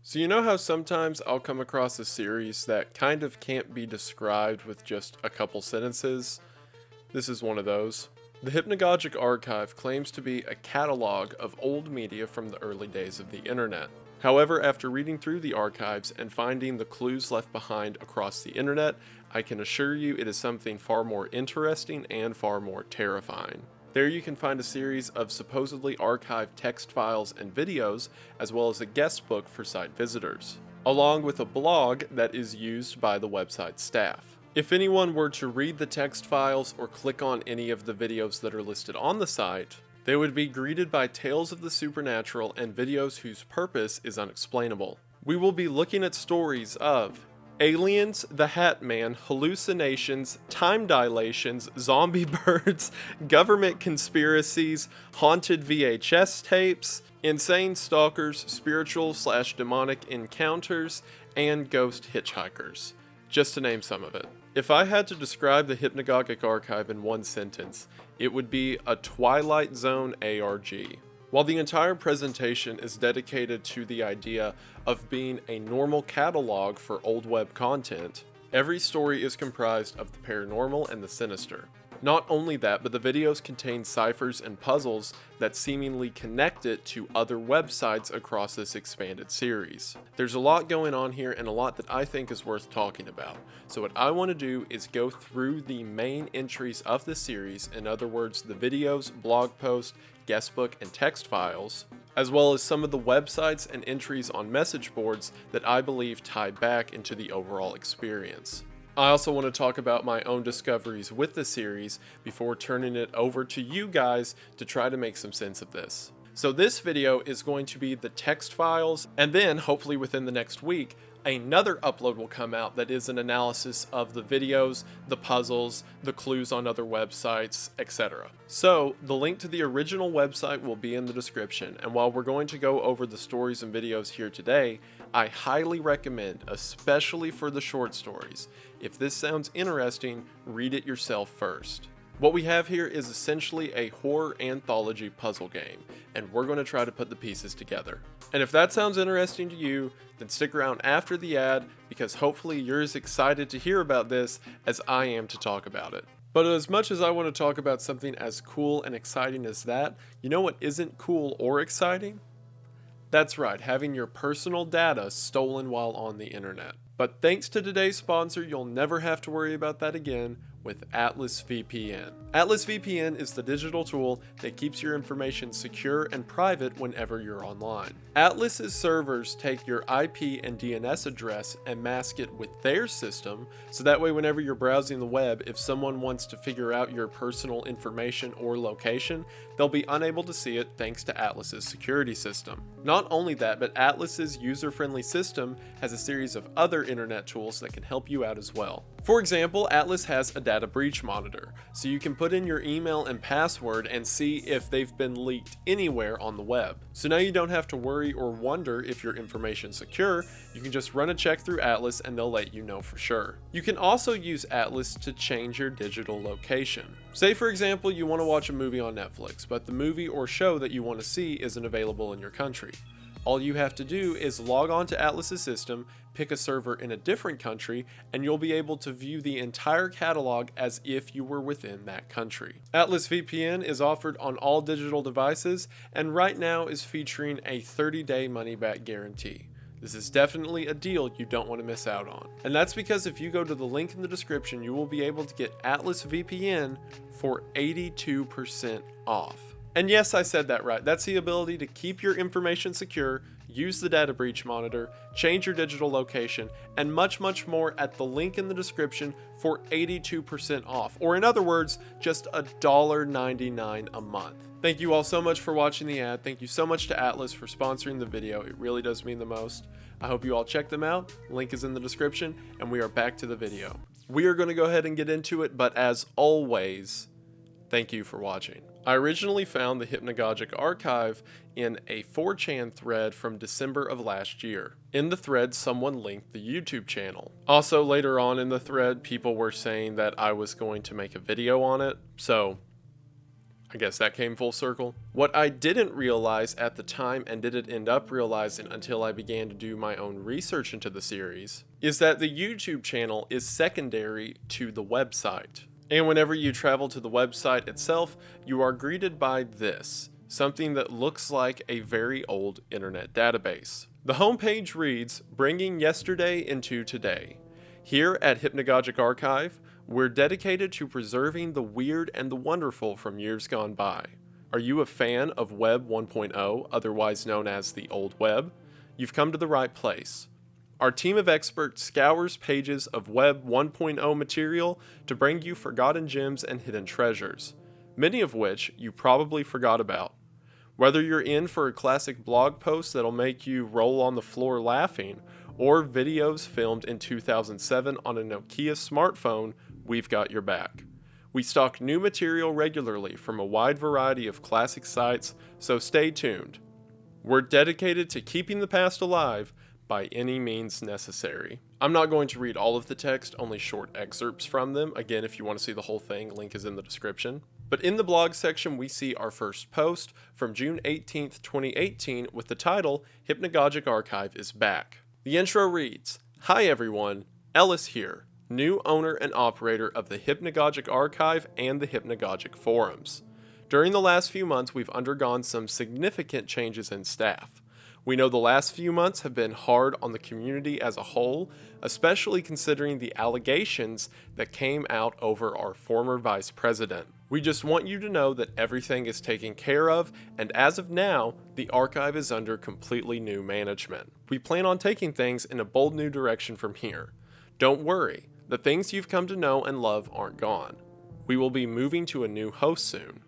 So you know how sometimes I'll come across a series that kind of can't be described with just a couple sentences? This is one of those. The Hypnagogic archive claims to be a catalog of old media from the early days of the internet. However, after reading through the archives and finding the clues left behind across the internet, I can assure you it is something far more interesting and far more terrifying. There you can find a series of supposedly archived text files and videos, as well as a guest book for site visitors, along with a blog that is used by the website staff. If anyone were to read the text files or click on any of the videos that are listed on the site, they would be greeted by tales of the supernatural and videos whose purpose is unexplainable. We will be looking at stories of aliens, the Hat Man, hallucinations, time dilations, zombie birds, government conspiracies, haunted VHS tapes, insane stalkers, spiritual/demonic encounters, and ghost hitchhikers, just to name some of it. If I had to describe the Hypnagogic archive in one sentence, it would be a Twilight Zone ARG. While the entire presentation is dedicated to the idea of being a normal catalog for old web content, every story is comprised of the paranormal and the sinister. Not only that, but the videos contain ciphers and puzzles that seemingly connect it to other websites across this expanded series. There's a lot going on here and a lot that I think is worth talking about. So what I want to do is go through the main entries of the series, in other words, the videos, blog posts, guest book, and text files, as well as some of the websites and entries on message boards that I believe tie back into the overall experience. I also want to talk about my own discoveries with the series before turning it over to you guys to try to make some sense of this. So this video is going to be the text files, and then hopefully within the next week, another upload will come out that is an analysis of the videos, the puzzles, the clues on other websites, etc. So the link to the original website will be in the description, and while we're going to go over the stories and videos here today, I highly recommend, especially for the short stories, if this sounds interesting, read it yourself first. What we have here is essentially a horror anthology puzzle game, and we're going to try to put the pieces together. And if that sounds interesting to you, then stick around after the ad, because hopefully you're as excited to hear about this as I am to talk about it. But as much as I want to talk about something as cool and exciting as that, you know what isn't cool or exciting? That's right, having your personal data stolen while on the internet. But thanks to today's sponsor, you'll never have to worry about that again with Atlas VPN. Atlas VPN is the digital tool that keeps your information secure and private whenever you're online. Atlas's servers take your IP and DNS address and mask it with their system, so that way whenever you're browsing the web, if someone wants to figure out your personal information or location, they'll be unable to see it thanks to Atlas's security system. Not only that, but Atlas's user-friendly system has a series of other internet tools that can help you out as well. For example, Atlas has a data breach monitor, so you can put in your email and password and see if they've been leaked anywhere on the web. So now you don't have to worry or wonder if your information's secure, you can just run a check through Atlas and they'll let you know for sure. You can also use Atlas to change your digital location. Say for example you want to watch a movie on Netflix, but the movie or show that you want to see isn't available in your country. All you have to do is log on to Atlas's system, pick a server in a different country, and you'll be able to view the entire catalog as if you were within that country. Atlas VPN is offered on all digital devices, and right now is featuring a 30-day money-back guarantee. This is definitely a deal you don't want to miss out on. And that's because if you go to the link in the description, you will be able to get Atlas VPN for 82% off. And yes, I said that right. That's the ability to keep your information secure, use the data breach monitor, change your digital location, and much, much more at the link in the description for 82% off. Or in other words, just $1.99 a month. Thank you all so much for watching the ad. Thank you so much to Atlas for sponsoring the video. It really does mean the most. I hope you all check them out. Link is in the description, and we are back to the video. We are going to go ahead and get into it, but as always, thank you for watching. I originally found the Hypnagogic archive in a 4chan thread from December of last year. In the thread, someone linked the YouTube channel. Also, later on in the thread, people were saying that I was going to make a video on it, so I guess that came full circle. What I didn't realize at the time and didn't end up realizing until I began to do my own research into the series is that the YouTube channel is secondary to the website. And whenever you travel to the website itself, you are greeted by this, something that looks like a very old internet database. The homepage reads, "Bringing yesterday into today. Here at Hypnagogic Archive, we're dedicated to preserving the weird and the wonderful from years gone by. Are you a fan of Web 1.0, otherwise known as the Old Web? You've come to the right place. Our team of experts scours pages of Web 1.0 material to bring you forgotten gems and hidden treasures, many of which you probably forgot about. Whether you're in for a classic blog post that'll make you roll on the floor laughing, or videos filmed in 2007 on a Nokia smartphone, we've got your back. We stock new material regularly from a wide variety of classic sites, so stay tuned. We're dedicated to keeping the past alive by any means necessary." I'm not going to read all of the text, only short excerpts from them. Again, if you want to see the whole thing, link is in the description. But in the blog section, we see our first post from June 18th, 2018 with the title, "Hypnagogic Archive is Back." The intro reads, "Hi everyone, Ellis here, new owner and operator of the Hypnagogic Archive and the Hypnagogic Forums. During the last few months, we've undergone some significant changes in staff. We know the last few months have been hard on the community as a whole, especially considering the allegations that came out over our former vice president. We just want you to know that everything is taken care of, and as of now, the archive is under completely new management. We plan on taking things in a bold new direction from here. Don't worry, the things you've come to know and love aren't gone. We will be moving to a new host soon,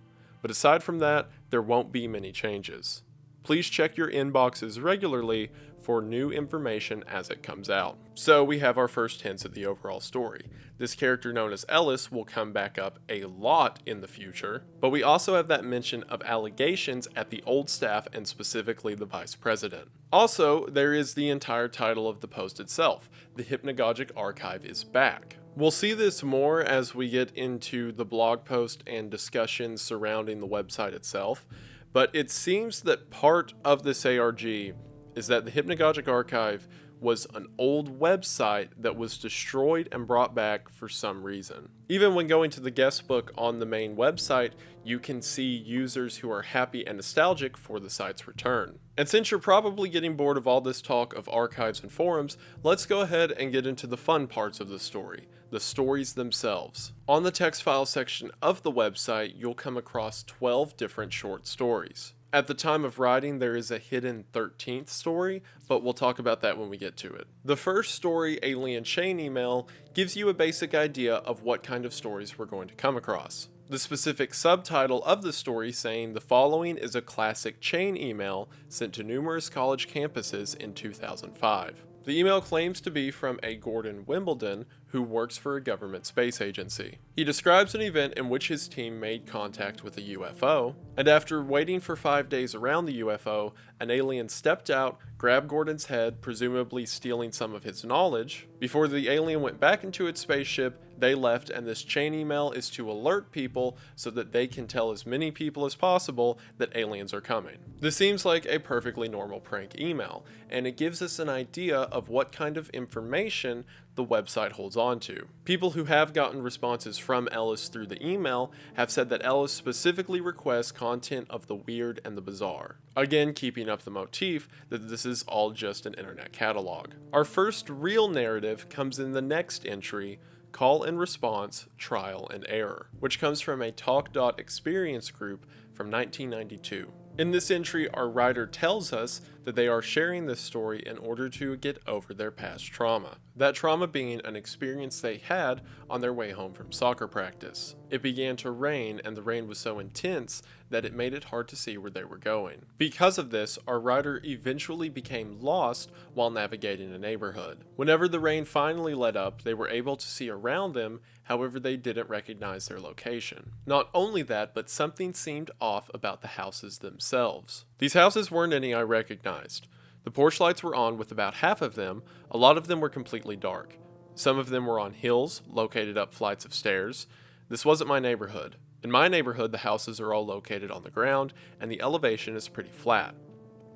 but aside from that, there won't be many changes. Please check your inboxes regularly for new information as it comes out." So we have our first hints at the overall story. This character known as Ellis will come back up a lot in the future, but we also have that mention of allegations at the old staff and specifically the vice president. Also, there is the entire title of the post itself, "The Hypnagogic Archive is Back." We'll see this more as we get into the blog post and discussions surrounding the website itself, but it seems that part of this ARG is that the Hypnagogic Archive was an old website that was destroyed and brought back for some reason. Even when going to the guest book on the main website, you can see users who are happy and nostalgic for the site's return. And since you're probably getting bored of all this talk of archives and forums, let's go ahead and get into the fun parts of the story, the stories themselves. On the text file section of the website, you'll come across 12 different short stories. At the time of writing, there is a hidden 13th story, but we'll talk about that when we get to it. The first story, Alien Chain Email, gives you a basic idea of what kind of stories we're going to come across. The specific subtitle of the story saying the following is a classic chain email sent to numerous college campuses in 2005. The email claims to be from a Gordon Wimbledon who works for a government space agency. He describes an event in which his team made contact with a UFO, and after waiting for 5 days around the UFO, an alien stepped out, grabbed Gordon's head, presumably stealing some of his knowledge. Before the alien went back into its spaceship, they left, and this chain email is to alert people so that they can tell as many people as possible that aliens are coming. This seems like a perfectly normal prank email, and it gives us an idea of what kind of information the website holds on to. People who have gotten responses from Ellis through the email have said that Ellis specifically requests content of the weird and the bizarre. Again, keeping up the motif that this is all just an internet catalog. Our first real narrative comes in the next entry, Call and Response, Trial and Error, which comes from a Talk.experience group from 1992. In this entry, our writer tells us that they are sharing this story in order to get over their past trauma. That trauma being an experience they had on their way home from soccer practice. It began to rain, and the rain was so intense that it made it hard to see where they were going. Because of this, our writer eventually became lost while navigating a neighborhood. Whenever the rain finally let up, they were able to see around them, however they didn't recognize their location. Not only that, but something seemed off about the houses themselves. These houses weren't any I recognized. The porch lights were on with about half of them, a lot of them were completely dark. Some of them were on hills, located up flights of stairs. This wasn't my neighborhood. In my neighborhood, the houses are all located on the ground, and the elevation is pretty flat.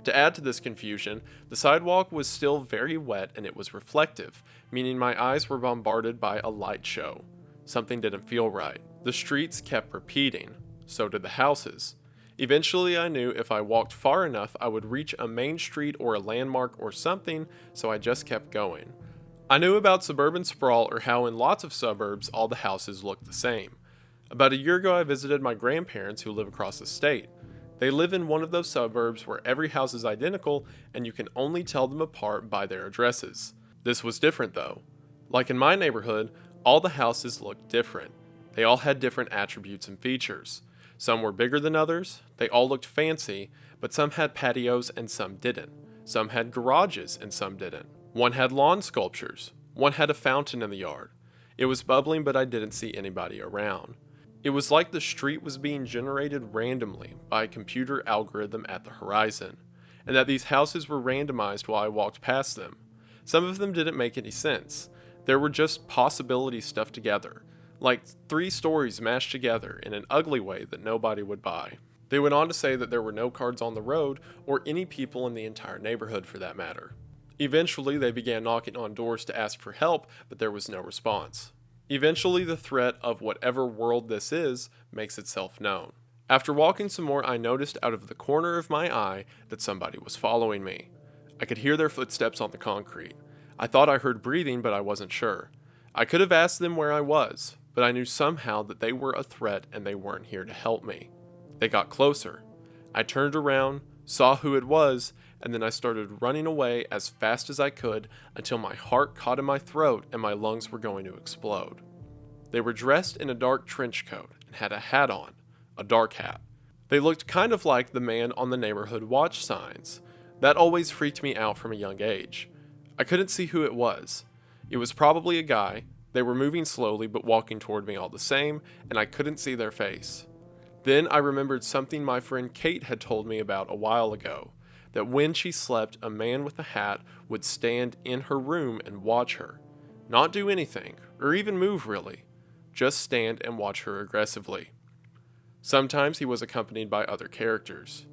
To add to this confusion, the sidewalk was still very wet and it was reflective, meaning my eyes were bombarded by a light show. Something didn't feel right. The streets kept repeating. So did the houses. Eventually, I knew if I walked far enough, I would reach a main street or a landmark or something, so I just kept going. I knew about suburban sprawl, or how in lots of suburbs all the houses looked the same. About a year ago, I visited my grandparents who live across the state. They live in one of those suburbs where every house is identical and you can only tell them apart by their addresses. This was different though. Like in my neighborhood, all the houses looked different. They all had different attributes and features. Some were bigger than others, they all looked fancy, but some had patios and some didn't. Some had garages and some didn't. One had lawn sculptures. One had a fountain in the yard. It was bubbling, but I didn't see anybody around. It was like the street was being generated randomly by a computer algorithm at the horizon, and that these houses were randomized while I walked past them. Some of them didn't make any sense. There were just possibilities stuffed together, like 3 stories mashed together in an ugly way that nobody would buy. They went on to say that there were no cars on the road or any people in the entire neighborhood for that matter. Eventually, they began knocking on doors to ask for help, but there was no response. Eventually, the threat of whatever world this is makes itself known. After walking some more, I noticed out of the corner of my eye that somebody was following me. I could hear their footsteps on the concrete. I thought I heard breathing, but I wasn't sure. I could have asked them where I was, but I knew somehow that they were a threat and they weren't here to help me. They got closer. I turned around, saw who it was, and then I started running away as fast as I could until my heart caught in my throat and my lungs were going to explode. They were dressed in a dark trench coat and had a hat on, a dark hat. They looked kind of like the man on the neighborhood watch signs. That always freaked me out from a young age. I couldn't see who it was. It was probably a guy. They were moving slowly but walking toward me all the same, and I couldn't see their face. Then I remembered something my friend Kate had told me about a while ago, that when she slept, a man with a hat would stand in her room and watch her. Not do anything, or even move really. Just stand and watch her aggressively. Sometimes he was accompanied by other characters.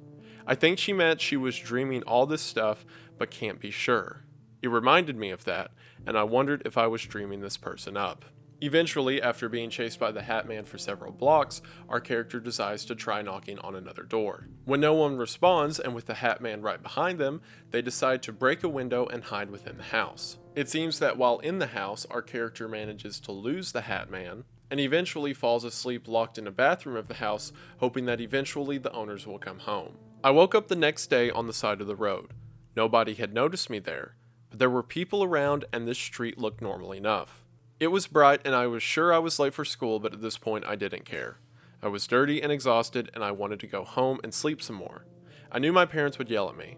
I think she meant she was dreaming all this stuff, but can't be sure. It reminded me of that, and I wondered if I was dreaming this person up. Eventually, after being chased by the Hat Man for several blocks, our character decides to try knocking on another door. When no one responds, and with the Hat Man right behind them, they decide to break a window and hide within the house. It seems that while in the house, our character manages to lose the Hat Man, and eventually falls asleep locked in a bathroom of the house, hoping that eventually the owners will come home. I woke up the next day on the side of the road. Nobody had noticed me there, but there were people around and this street looked normal enough. It was bright and I was sure I was late for school, but at this point I didn't care. I was dirty and exhausted and I wanted to go home and sleep some more. I knew my parents would yell at me.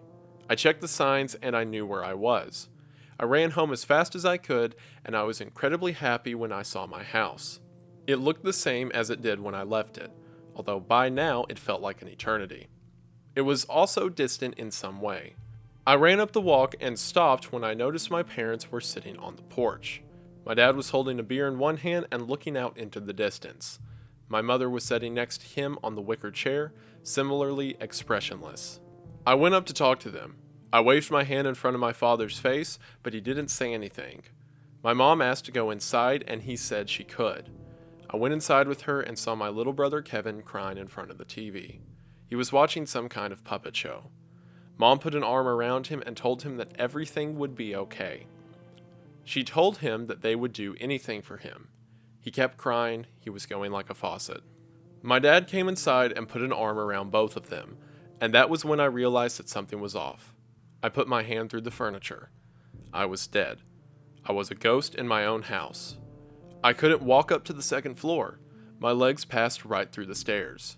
I checked the signs and I knew where I was. I ran home as fast as I could and I was incredibly happy when I saw my house. It looked the same as it did when I left it, although by now it felt like an eternity. It was also distant in some way. I ran up the walk and stopped when I noticed my parents were sitting on the porch. My dad was holding a beer in one hand and looking out into the distance. My mother was sitting next to him on the wicker chair, similarly expressionless. I went up to talk to them. I waved my hand in front of my father's face, but he didn't say anything. My mom asked to go inside and he said she could. I went inside with her and saw my little brother Kevin crying in front of the TV. He was watching some kind of puppet show. Mom put an arm around him and told him that everything would be okay. She told him that they would do anything for him. He kept crying, he was going like a faucet. My dad came inside and put an arm around both of them, and that was when I realized that something was off. I put my hand through the furniture. I was dead. I was a ghost in my own house. I couldn't walk up to the second floor. My legs passed right through the stairs.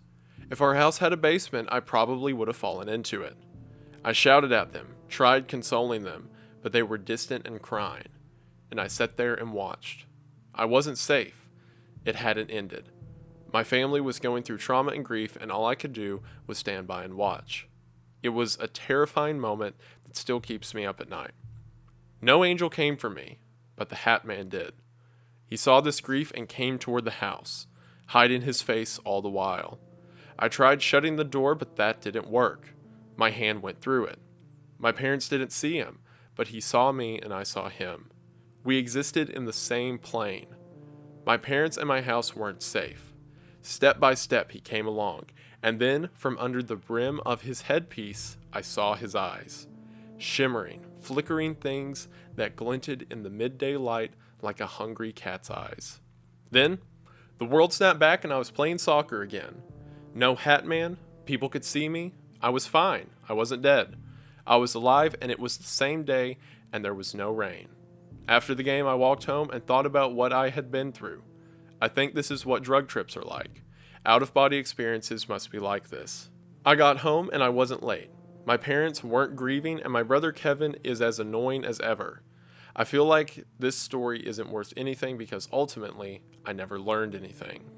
If our house had a basement, I probably would have fallen into it. I shouted at them, tried consoling them, but they were distant and crying. And I sat there and watched. I wasn't safe. It hadn't ended. My family was going through trauma and grief, and all I could do was stand by and watch. It was a terrifying moment that still keeps me up at night. No angel came for me, but the Hat Man did. He saw this grief and came toward the house. hiding his face all the while. I tried shutting the door, but that didn't work. My hand went through it. My parents didn't see him, but he saw me and I saw him. We existed in the same plane. My parents and my house weren't safe. Step by step he came along, and then from under the brim of his headpiece, I saw his eyes. Shimmering, flickering things that glinted in the midday light like a hungry cat's eyes. Then, the world snapped back and I was playing soccer again. No hat man, people could see me. I was fine, I wasn't dead. I was alive and it was the same day and there was no rain. After the game I walked home and thought about what I had been through. I think this is what drug trips are like. Out-of-body experiences must be like this. I got home and I wasn't late. My parents weren't grieving and my brother Kevin is as annoying as ever. I feel like this story isn't worth anything because ultimately, I never learned anything.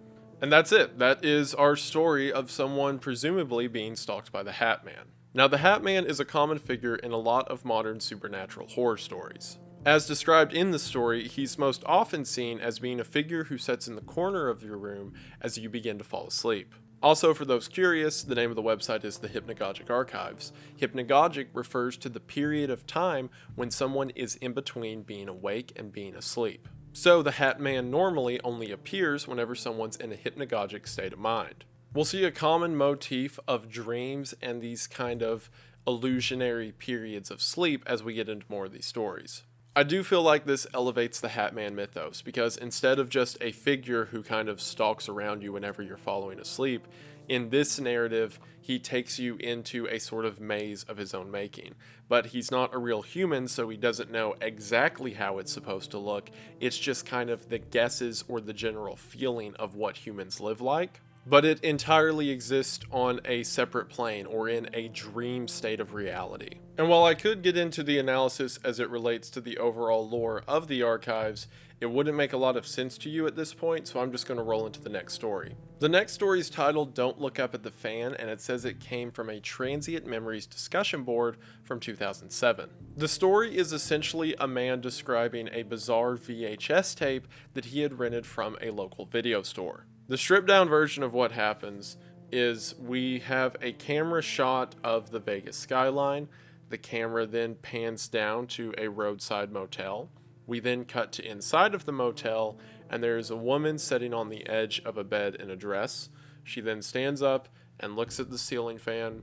And that's it. That is our story of someone presumably being stalked by the Hat Man. Now, the Hat Man is a common figure in a lot of modern supernatural horror stories. As described in the story, he's most often seen as being a figure who sits in the corner of your room as you begin to fall asleep. Also, for those curious, the name of the website is the Hypnagogic Archives. Hypnagogic refers to the period of time when someone is in between being awake and being asleep. So the Hat Man normally only appears whenever someone's in a hypnagogic state of mind. We'll see a common motif of dreams and these kind of illusionary periods of sleep as we get into more of these stories. I do feel like this elevates the Hat Man mythos, because instead of just a figure who kind of stalks around you whenever you're falling asleep, in this narrative, he takes you into a sort of maze of his own making. But he's not a real human, so he doesn't know exactly how it's supposed to look. It's just kind of the guesses or the general feeling of what humans live like. But it entirely exists on a separate plane or in a dream state of reality. And while I could get into the analysis as it relates to the overall lore of the archives, it wouldn't make a lot of sense to you at this point, so I'm just going to roll into the next story. The next story is titled Don't Look Up at the Fan, and it says it came from a Transient Memories discussion board from 2007. The story is essentially a man describing a bizarre VHS tape that he had rented from a local video store. The stripped down version of what happens is we have a camera shot of the Vegas skyline. The camera then pans down to a roadside motel. We then cut to inside of the motel, and there is a woman sitting on the edge of a bed in a dress. She then stands up and looks at the ceiling fan,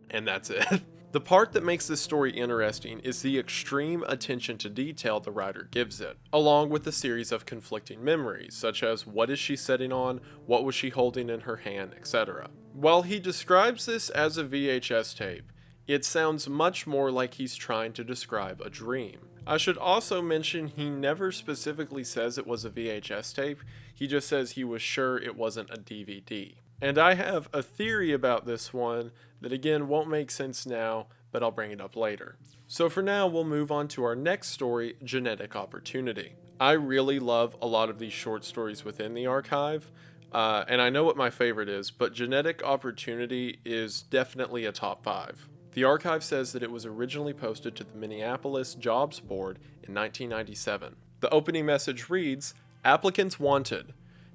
and that's it. The part that makes this story interesting is the extreme attention to detail the writer gives it, along with a series of conflicting memories, such as what is she sitting on, what was she holding in her hand, etc. While he describes this as a VHS tape, it sounds much more like he's trying to describe a dream. I should also mention he never specifically says it was a VHS tape, he just says he was sure it wasn't a DVD. And I have a theory about this one that again won't make sense now, but I'll bring it up later. So for now, we'll move on to our next story, Genetic Opportunity. I really love a lot of these short stories within the archive, and I know what my favorite is, but Genetic Opportunity is definitely a top 5. The archive says that it was originally posted to the Minneapolis Jobs Board in 1997. The opening message reads, "Applicants wanted.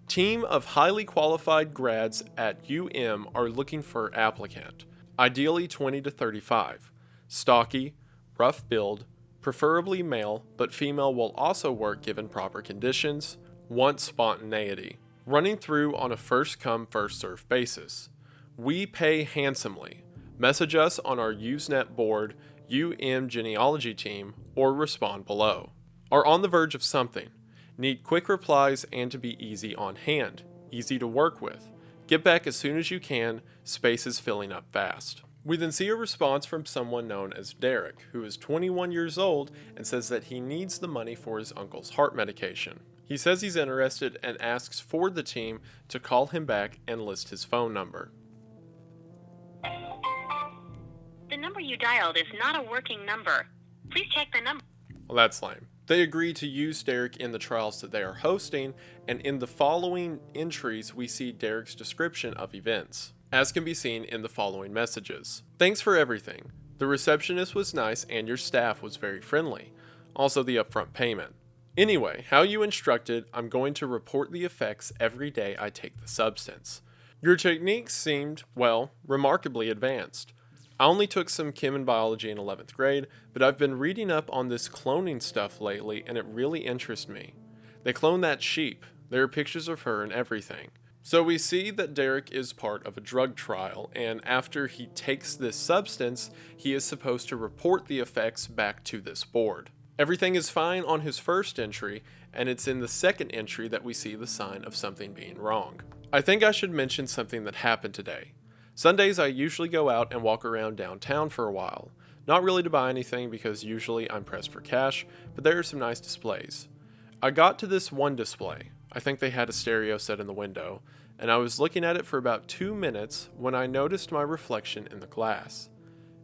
Team of highly qualified grads at UM are looking for applicant. Ideally 20 to 35. Stocky, rough build, preferably male, but female will also work given proper conditions. Want spontaneity. Running through on a first come first served basis. We pay handsomely. Message us on our Usenet board, UM Genealogy team, or respond below. Are on the verge of something. Need quick replies and to be easy on hand. Easy to work with. Get back as soon as you can. Space is filling up fast." We then see a response from someone known as Derek, who is 21 years old and says that he needs the money for his uncle's heart medication. He says he's interested and asks for the team to call him back and list his phone number. The number you dialed is not a working number. Please check the number. Well, that's lame. They agree to use Derek in the trials that they are hosting, and in the following entries we see Derek's description of events, as can be seen in the following messages. Thanks for everything. The receptionist was nice and your staff was very friendly. Also the upfront payment. Anyway, how you instructed, I'm going to report the effects every day I take the substance. Your techniques seemed, well, remarkably advanced. I only took some chem and biology in 11th grade, but I've been reading up on this cloning stuff lately and it really interests me. They clone that sheep. There are pictures of her and everything. So we see that Derek is part of a drug trial, and after he takes this substance, he is supposed to report the effects back to this board. Everything is fine on his first entry, and it's in the second entry that we see the sign of something being wrong. I think I should mention something that happened today. Sundays I usually go out and walk around downtown for a while. Not really to buy anything because usually I'm pressed for cash, but there are some nice displays. I got to this one display. I think they had a stereo set in the window, and I was looking at it for about 2 minutes when I noticed my reflection in the glass.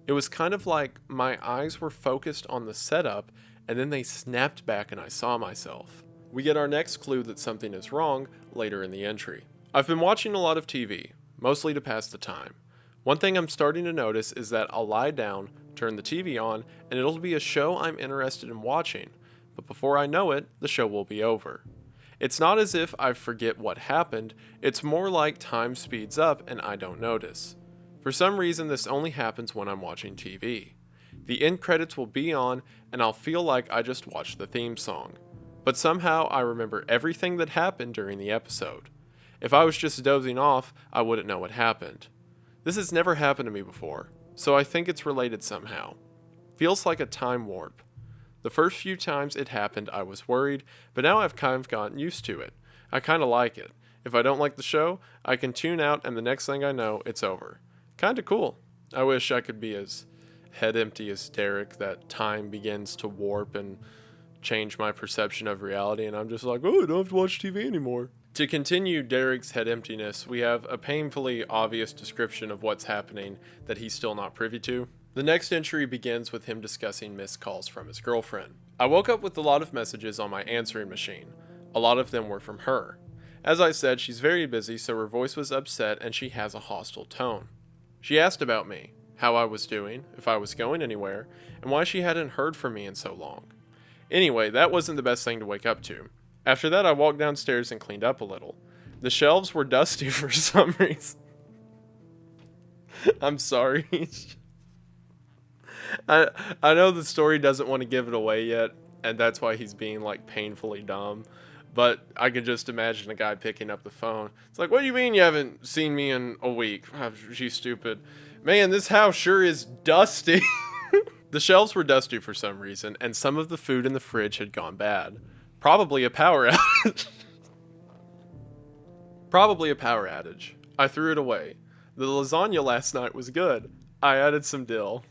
It was kind of like my eyes were focused on the setup, and then they snapped back and I saw myself. We get our next clue that something is wrong later in the entry. I've been watching a lot of TV, mostly to pass the time. One thing I'm starting to notice is that I'll lie down, turn the TV on, and it'll be a show I'm interested in watching, but before I know it, the show will be over. It's not as if I forget what happened, it's more like time speeds up and I don't notice. For some reason, this only happens when I'm watching TV. The end credits will be on, and I'll feel like I just watched the theme song. But somehow I remember everything that happened during the episode. If I was just dozing off, I wouldn't know what happened. This has never happened to me before, so I think it's related somehow. Feels like a time warp. The first few times it happened, I was worried, but now I've kind of gotten used to it. I kind of like it. If I don't like the show, I can tune out and the next thing I know, it's over. Kinda cool. I wish I could be as head empty as Derek, that time begins to warp and change my perception of reality, and I'm just like, oh, I don't have to watch TV anymore. To continue Derek's head emptiness, we have a painfully obvious description of what's happening that he's still not privy to. The next entry begins with him discussing missed calls from his girlfriend. I woke up with a lot of messages on my answering machine. A lot of them were from her. As I said, she's very busy, so her voice was upset and she has a hostile tone. She asked about me, how I was doing, if I was going anywhere, and why she hadn't heard from me in so long. Anyway, that wasn't the best thing to wake up to. After that, I walked downstairs and cleaned up a little. The shelves were dusty for some reason. I'm sorry. I know the story doesn't want to give it away yet, and that's why he's being like painfully dumb. But I could just imagine a guy picking up the phone. It's like, what do you mean you haven't seen me in a week? Oh, she's stupid. Man, this house sure is dusty. The shelves were dusty for some reason, and some of the food in the fridge had gone bad. Probably a power outage. I threw it away. The lasagna last night was good. I added some dill.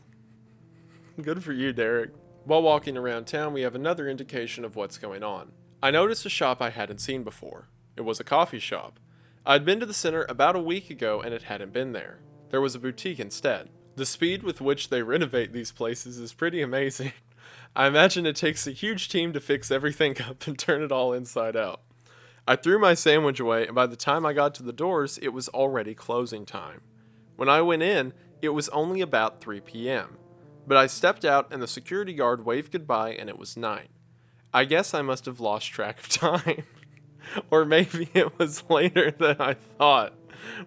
Good for you, Derek. While walking around town, we have another indication of what's going on. I noticed a shop I hadn't seen before. It was a coffee shop. I'd been to the center about a week ago and it hadn't been there. There was a boutique instead. The speed with which they renovate these places is pretty amazing. I imagine it takes a huge team to fix everything up and turn it all inside out. I threw my sandwich away, and by the time I got to the doors, it was already closing time. When I went in, it was only about 3 p.m. But I stepped out and the security guard waved goodbye and it was 9. I guess I must have lost track of time. Or maybe it was later than I thought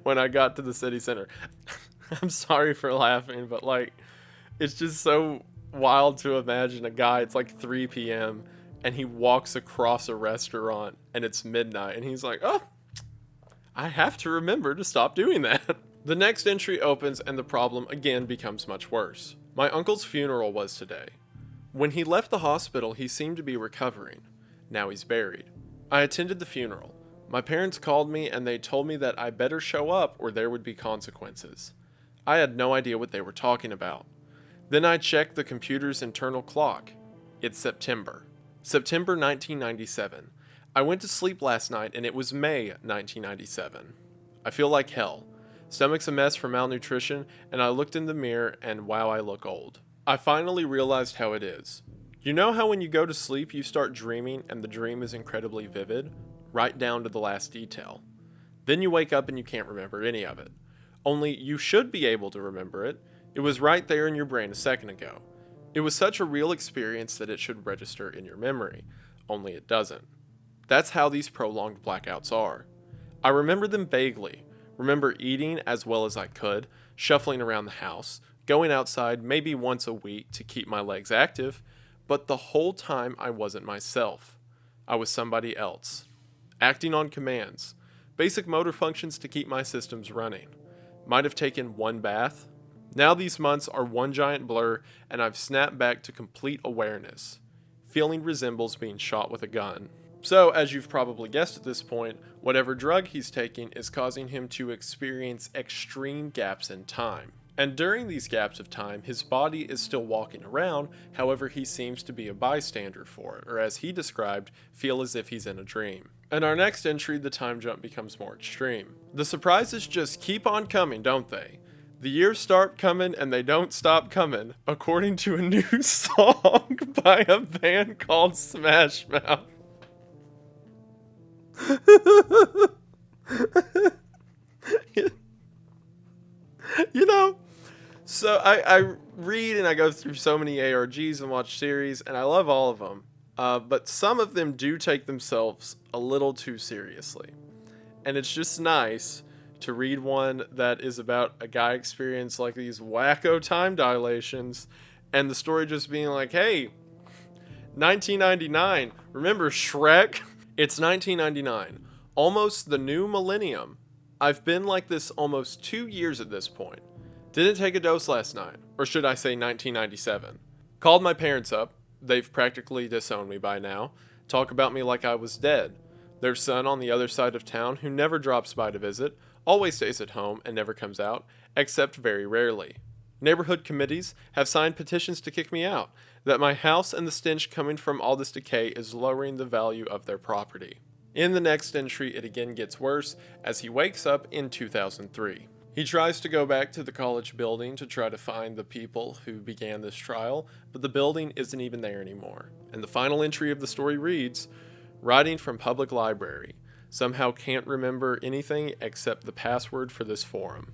when I got to the city center. I'm sorry for laughing, but like, it's just so wild to imagine a guy, it's like 3 p.m. and he walks across a restaurant and it's midnight and he's like, oh, I have to remember to stop doing that. The next entry opens and the problem again becomes much worse. My uncle's funeral was today. When he left the hospital, he seemed to be recovering. Now he's buried. I attended the funeral. My parents called me and they told me that I better show up or there would be consequences. I had no idea what they were talking about. Then I checked the computer's internal clock. It's September. September 1997. I went to sleep last night and it was May 1997. I feel like hell. Stomach's a mess from malnutrition, and I looked in the mirror and wow, I look old. I finally realized how it is. You know how when you go to sleep you start dreaming and the dream is incredibly vivid? Right down to the last detail. Then you wake up and you can't remember any of it. Only you should be able to remember it. It was right there in your brain a second ago. It was such a real experience that it should register in your memory. only it doesn't. That's how these prolonged blackouts are. I remember them vaguely, remember eating as well as I could, shuffling around the house, going outside maybe once a week to keep my legs active, but the whole time I wasn't myself. I was somebody else. Acting on commands, basic motor functions to keep my systems running. Might have taken one bath. Now these months are one giant blur, and I've snapped back to complete awareness. Feeling resembles being shot with a gun. So, as you've probably guessed at this point, whatever drug he's taking is causing him to experience extreme gaps in time. And during these gaps of time, his body is still walking around, however he seems to be a bystander for it, or as he described, feel as if he's in a dream. In our next entry, the time jump becomes more extreme. The surprises just keep on coming, don't they? The years start coming and they don't stop coming, according to a new song by a band called Smash Mouth. You know, so I read and I go through so many ARGs and watch series, and I love all of them. But some of them do take themselves a little too seriously. And it's just nice to read one that is about a guy experience like these wacko time dilations, and the story just being like, hey, 1999, remember Shrek? It's 1999, almost the new millennium. I've been like this almost 2 years at this point. Didn't take a dose last night, or should I say 1997. Called my parents up, they've practically disowned me by now, talk about me like I was dead. Their son on the other side of town who never drops by to visit, always stays at home and never comes out, except very rarely. Neighborhood committees have signed petitions to kick me out, that my house and the stench coming from all this decay is lowering the value of their property. In the next entry, it again gets worse as he wakes up in 2003. He tries to go back to the college building to try to find the people who began this trial, but the building isn't even there anymore. And the final entry of the story reads, writing from public library. Somehow can't remember anything except the password for this forum.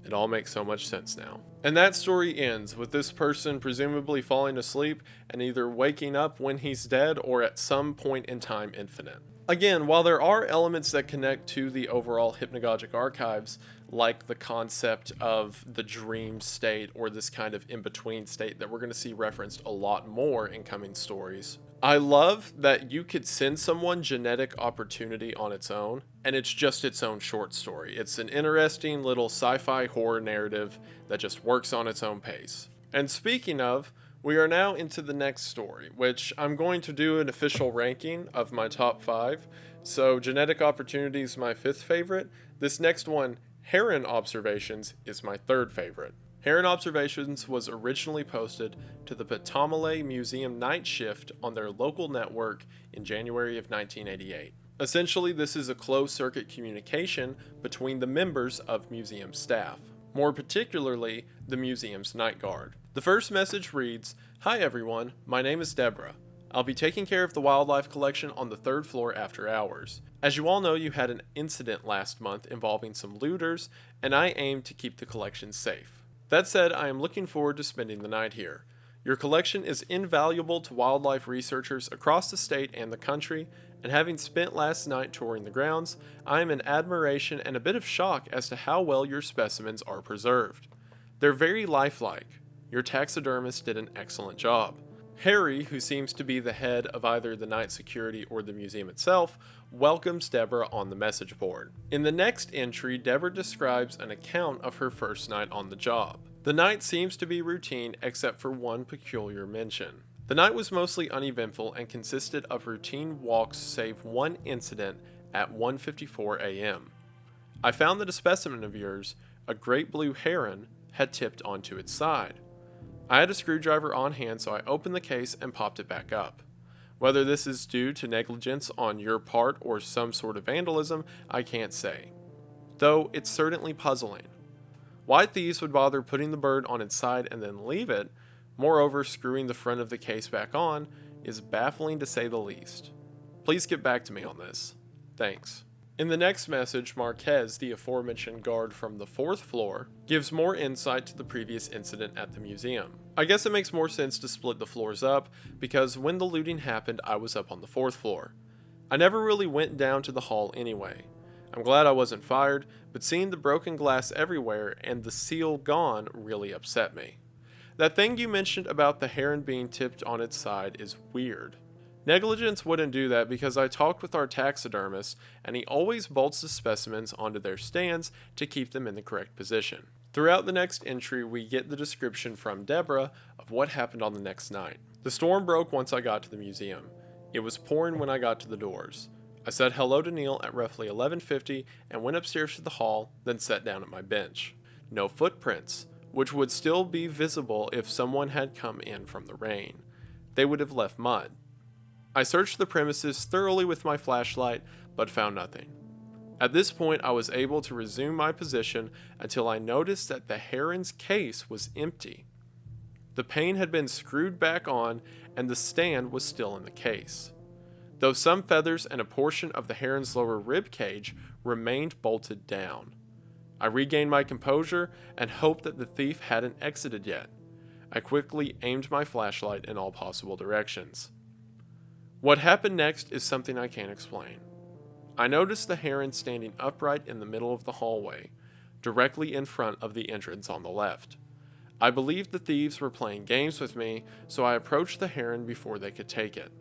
It all makes so much sense now. And that story ends with this person presumably falling asleep and either waking up when he's dead or at some point in time infinite. Again, while there are elements that connect to the overall hypnagogic archives, like the concept of the dream state or this kind of in-between state that we're going to see referenced a lot more in coming stories, I love that you could send someone genetic opportunity on its own, and it's just its own short story. It's an interesting little sci-fi horror narrative that just works on its own pace. And speaking of, we are now into the next story, which I'm going to do an official ranking of my top 5. So Genetic Opportunity is my 5th favorite. This next one, Heron Observations, is my 3rd favorite. Heron Observations was originally posted to the Petomale Museum Night Shift on their local network in January of 1988. Essentially, this is a closed-circuit communication between the members of museum staff, more particularly the museum's night guard. The first message reads, "Hi everyone, my name is Deborah. I'll be taking care of the wildlife collection on the 3rd floor after hours. As you all know, you had an incident last month involving some looters, and I aim to keep the collection safe. That said, I am looking forward to spending the night here. Your collection is invaluable to wildlife researchers across the state and the country, and having spent last night touring the grounds, I am in admiration and a bit of shock as to how well your specimens are preserved. They're very lifelike. Your taxidermist did an excellent job." Harry, who seems to be the head of either the night security or the museum itself, welcomes Deborah on the message board. In the next entry, Deborah describes an account of her first night on the job. The night seems to be routine except for one peculiar mention. The night was mostly uneventful and consisted of routine walks save one incident at 1:54 a.m. I found that a specimen of yours, a great blue heron, had tipped onto its side. I had a screwdriver on hand, so I opened the case and popped it back up. Whether this is due to negligence on your part or some sort of vandalism, I can't say. Though it's certainly puzzling. Why thieves would bother putting the bird on its side and then leave it, moreover screwing the front of the case back on, is baffling to say the least. Please get back to me on this. Thanks. In the next message, Marquez, the aforementioned guard from the 4th floor, gives more insight to the previous incident at the museum. I guess it makes more sense to split the floors up, because when the looting happened I was up on the 4th floor. I never really went down to the hall anyway. I'm glad I wasn't fired, but seeing the broken glass everywhere and the seal gone really upset me. That thing you mentioned about the heron being tipped on its side is weird. Negligence wouldn't do that because I talked with our taxidermist and he always bolts the specimens onto their stands to keep them in the correct position. Throughout the next entry, we get the description from Deborah of what happened on the next night. The storm broke once I got to the museum. It was pouring when I got to the doors. I said hello to Neil at roughly 11:50 and went upstairs to the hall, then sat down at my bench. No footprints, which would still be visible if someone had come in from the rain. They would have left mud. I searched the premises thoroughly with my flashlight, but found nothing. At this point, I was able to resume my position until I noticed that the heron's case was empty. The pane had been screwed back on and the stand was still in the case, though some feathers and a portion of the heron's lower rib cage remained bolted down. I regained my composure and hoped that the thief hadn't exited yet. I quickly aimed my flashlight in all possible directions. What happened next is something I can't explain. I noticed the heron standing upright in the middle of the hallway, directly in front of the entrance on the left. I believed the thieves were playing games with me, so I approached the heron before they could take it.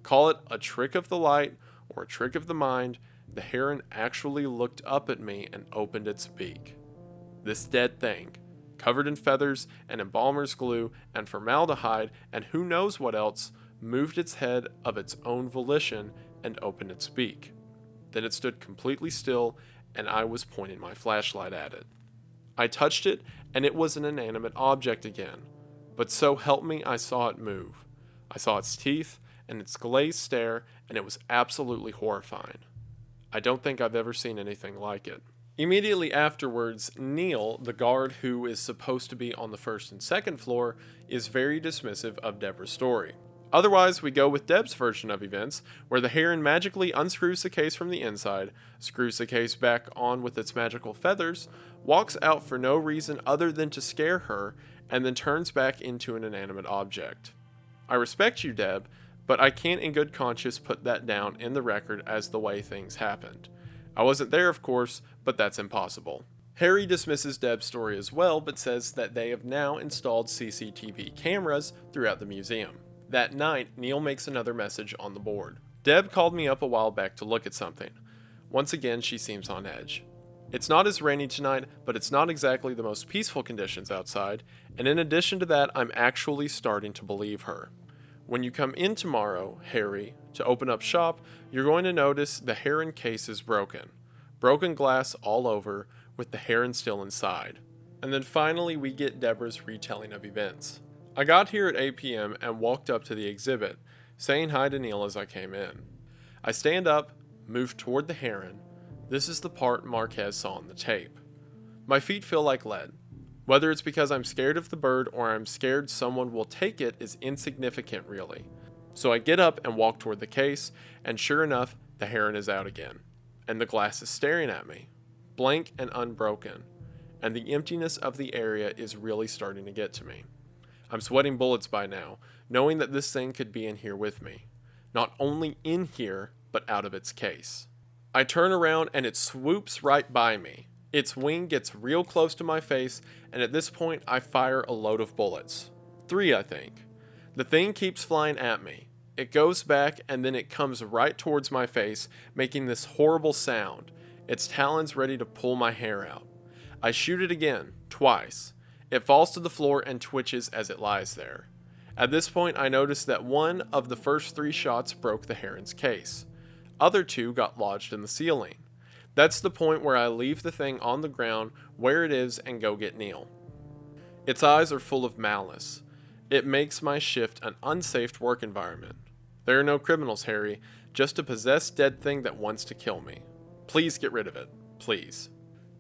Call it a trick of the light or a trick of the mind, the heron actually looked up at me and opened its beak. This dead thing, covered in feathers and embalmer's glue and formaldehyde and who knows what else, moved its head of its own volition and opened its beak. Then it stood completely still and I was pointing my flashlight at it. I touched it and it was an inanimate object again, but so help me I saw it move. I saw its teeth and its glazed stare and it was absolutely horrifying. I don't think I've ever seen anything like it. Immediately afterwards, Neil, the guard who is supposed to be on the 1st and 2nd floor, is very dismissive of Deborah's story. Otherwise, we go with Deb's version of events, where the heron magically unscrews the case from the inside, screws the case back on with its magical feathers, walks out for no reason other than to scare her, and then turns back into an inanimate object. I respect you, Deb, but I can't in good conscience put that down in the record as the way things happened. I wasn't there, of course, but that's impossible. Harry dismisses Deb's story as well, but says that they have now installed CCTV cameras throughout the museum. That night, Neil makes another message on the board. Deb called me up a while back to look at something. Once again, she seems on edge. It's not as rainy tonight, but it's not exactly the most peaceful conditions outside, and in addition to that, I'm actually starting to believe her. When you come in tomorrow, Harry, to open up shop, you're going to notice the heron case is broken. Broken glass all over, with the heron still inside. And then finally, we get Deborah's retelling of events. I got here at 8 p.m. and walked up to the exhibit, saying hi to Neil as I came in. I stand up, move toward the heron. This is the part Marquez saw on the tape. My feet feel like lead. Whether it's because I'm scared of the bird or I'm scared someone will take it is insignificant really. So I get up and walk toward the case, and sure enough, the heron is out again. And the glass is staring at me, blank and unbroken. And the emptiness of the area is really starting to get to me. I'm sweating bullets by now, knowing that this thing could be in here with me. Not only in here, but out of its case. I turn around and it swoops right by me. Its wing gets real close to my face, and at this point I fire a load of bullets. 3, I think. The thing keeps flying at me. It goes back and then it comes right towards my face, making this horrible sound, its talons ready to pull my hair out. I shoot it again, twice. It falls to the floor and twitches as it lies there. At this point, I noticed that one of the first 3 shots broke the heron's case. Other 2 got lodged in the ceiling. That's the point where I leave the thing on the ground where it is and go get Neil. Its eyes are full of malice. It makes my shift an unsafe work environment. There are no criminals, Harry, just a possessed dead thing that wants to kill me. Please get rid of it. Please.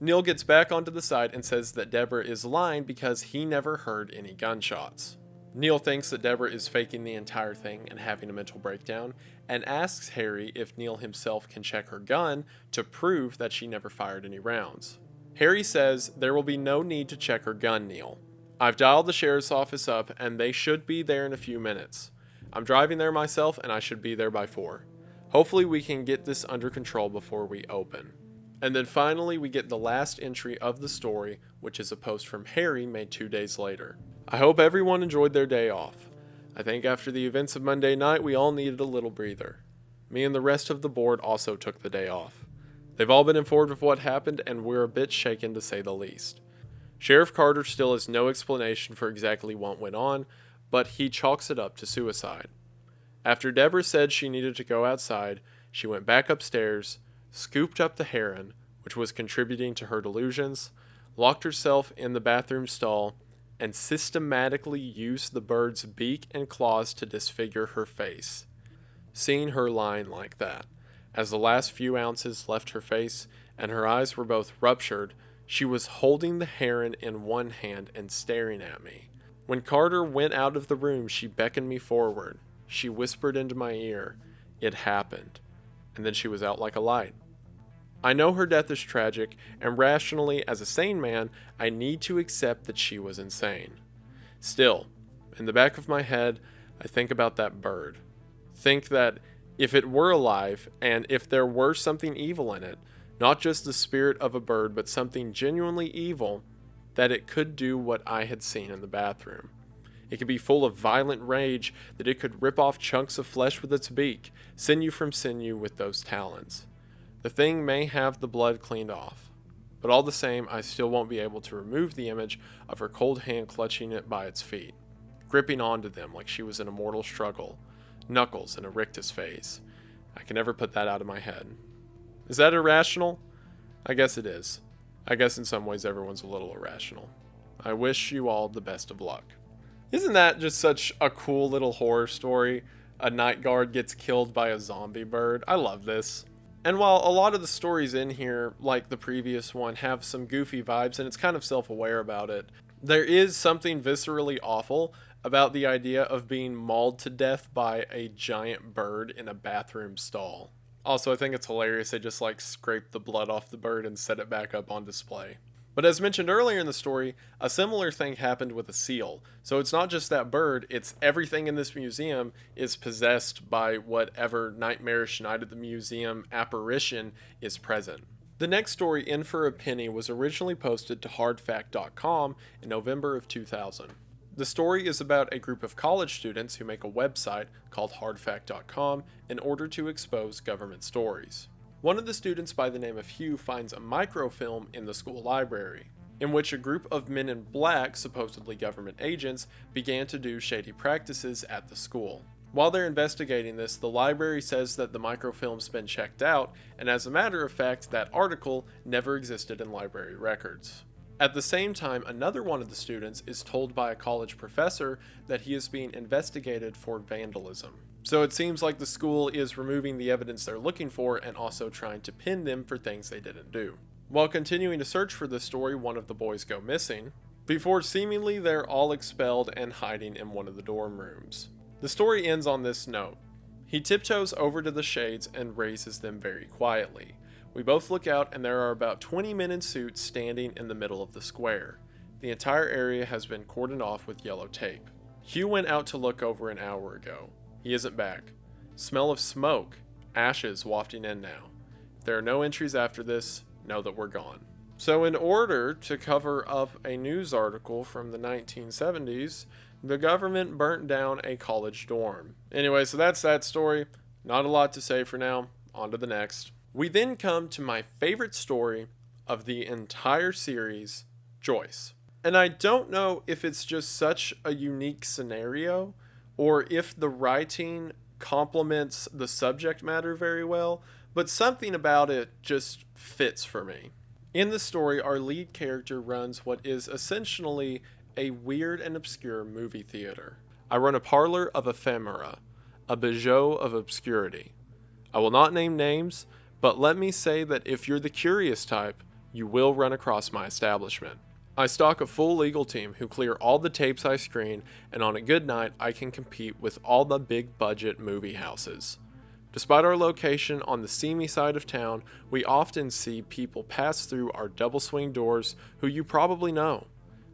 Neil gets back onto the side and says that Deborah is lying because he never heard any gunshots. Neil thinks that Deborah is faking the entire thing and having a mental breakdown, and asks Harry if Neil himself can check her gun to prove that she never fired any rounds. Harry says there will be no need to check her gun, Neil. I've dialed the sheriff's office up and they should be there in a few minutes. I'm driving there myself and I should be there by 4. Hopefully we can get this under control before we open. And then finally we get the last entry of the story, which is a post from Harry made 2 days later. I hope everyone enjoyed their day off. I think after the events of Monday night we all needed a little breather. Me and the rest of the board also took the day off. They've all been informed of what happened and we're a bit shaken to say the least. Sheriff Carter still has no explanation for exactly what went on, but he chalks it up to suicide. After Deborah said she needed to go outside, she went back upstairs, scooped up the heron, which was contributing to her delusions, locked herself in the bathroom stall, and systematically used the bird's beak and claws to disfigure her face. Seeing her lying like that, as the last few ounces left her face and her eyes were both ruptured, she was holding the heron in one hand and staring at me. When Carter went out of the room, she beckoned me forward. She whispered into my ear, "It happened," and then she was out like a light. I know her death is tragic, and rationally, as a sane man, I need to accept that she was insane. Still, in the back of my head, I think about that bird. Think that if it were alive, and if there were something evil in it, not just the spirit of a bird, but something genuinely evil, that it could do what I had seen in the bathroom. It could be full of violent rage, that it could rip off chunks of flesh with its beak, sinew from sinew with those talons. The thing may have the blood cleaned off, but all the same, I still won't be able to remove the image of her cold hand clutching it by its feet, gripping onto them like she was in a mortal struggle, knuckles in a rictus phase. I can never put that out of my head. Is that irrational? I guess it is. I guess in some ways everyone's a little irrational. I wish you all the best of luck. Isn't that just such a cool little horror story? A night guard gets killed by a zombie bird. I love this. And while a lot of the stories in here, like the previous one, have some goofy vibes and it's kind of self-aware about it, there is something viscerally awful about the idea of being mauled to death by a giant bird in a bathroom stall. Also, I think it's hilarious they just scrape the blood off the bird and set it back up on display. But as mentioned earlier in the story, a similar thing happened with a seal. So it's not just that bird, it's everything in this museum is possessed by whatever nightmarish night at the museum apparition is present. The next story, In for a Penny, was originally posted to hardfact.com in November of 2000. The story is about a group of college students who make a website called hardfact.com in order to expose government stories. One of the students by the name of Hugh finds a microfilm in the school library, in which a group of men in black, supposedly government agents, began to do shady practices at the school. While they're investigating this, the library says that the microfilm's been checked out, and as a matter of fact, that article never existed in library records. At the same time, another one of the students is told by a college professor that he is being investigated for vandalism. So it seems like the school is removing the evidence they're looking for and also trying to pin them for things they didn't do. While continuing to search for this story, one of the boys go missing, before seemingly they're all expelled and hiding in one of the dorm rooms. The story ends on this note. He tiptoes over to the shades and raises them very quietly. We both look out and there are about 20 men in suits standing in the middle of the square. The entire area has been cordoned off with yellow tape. Hugh went out to look over an hour ago. He isn't back. Smell of smoke. Ashes wafting in now. If there are no entries after this, know that we're gone. So in order to cover up a news article from the 1970s, the government burnt down a college dorm. Anyway, so that's that story. Not a lot to say for now. On to the next. We then come to my favorite story of the entire series, Joyce. And I don't know if it's just such a unique scenario, or if the writing complements the subject matter very well, but something about it just fits for me. In the story, our lead character runs what is essentially a weird and obscure movie theater. I run a parlor of ephemera, a bijou of obscurity. I will not name names, but let me say that if you're the curious type, you will run across my establishment. I stock a full legal team who clear all the tapes I screen, and on a good night, I can compete with all the big budget movie houses. Despite our location on the seamy side of town, we often see people pass through our double swing doors who you probably know.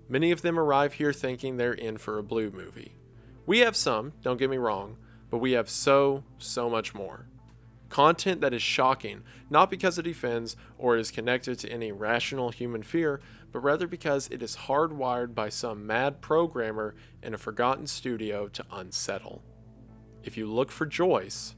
Many of them arrive here thinking they're in for a blue movie. We have some, don't get me wrong, but we have so much more. Content that is shocking, not because it offends or is connected to any rational human fear, but rather because it is hardwired by some mad programmer in a forgotten studio to unsettle. If you look for Joyce,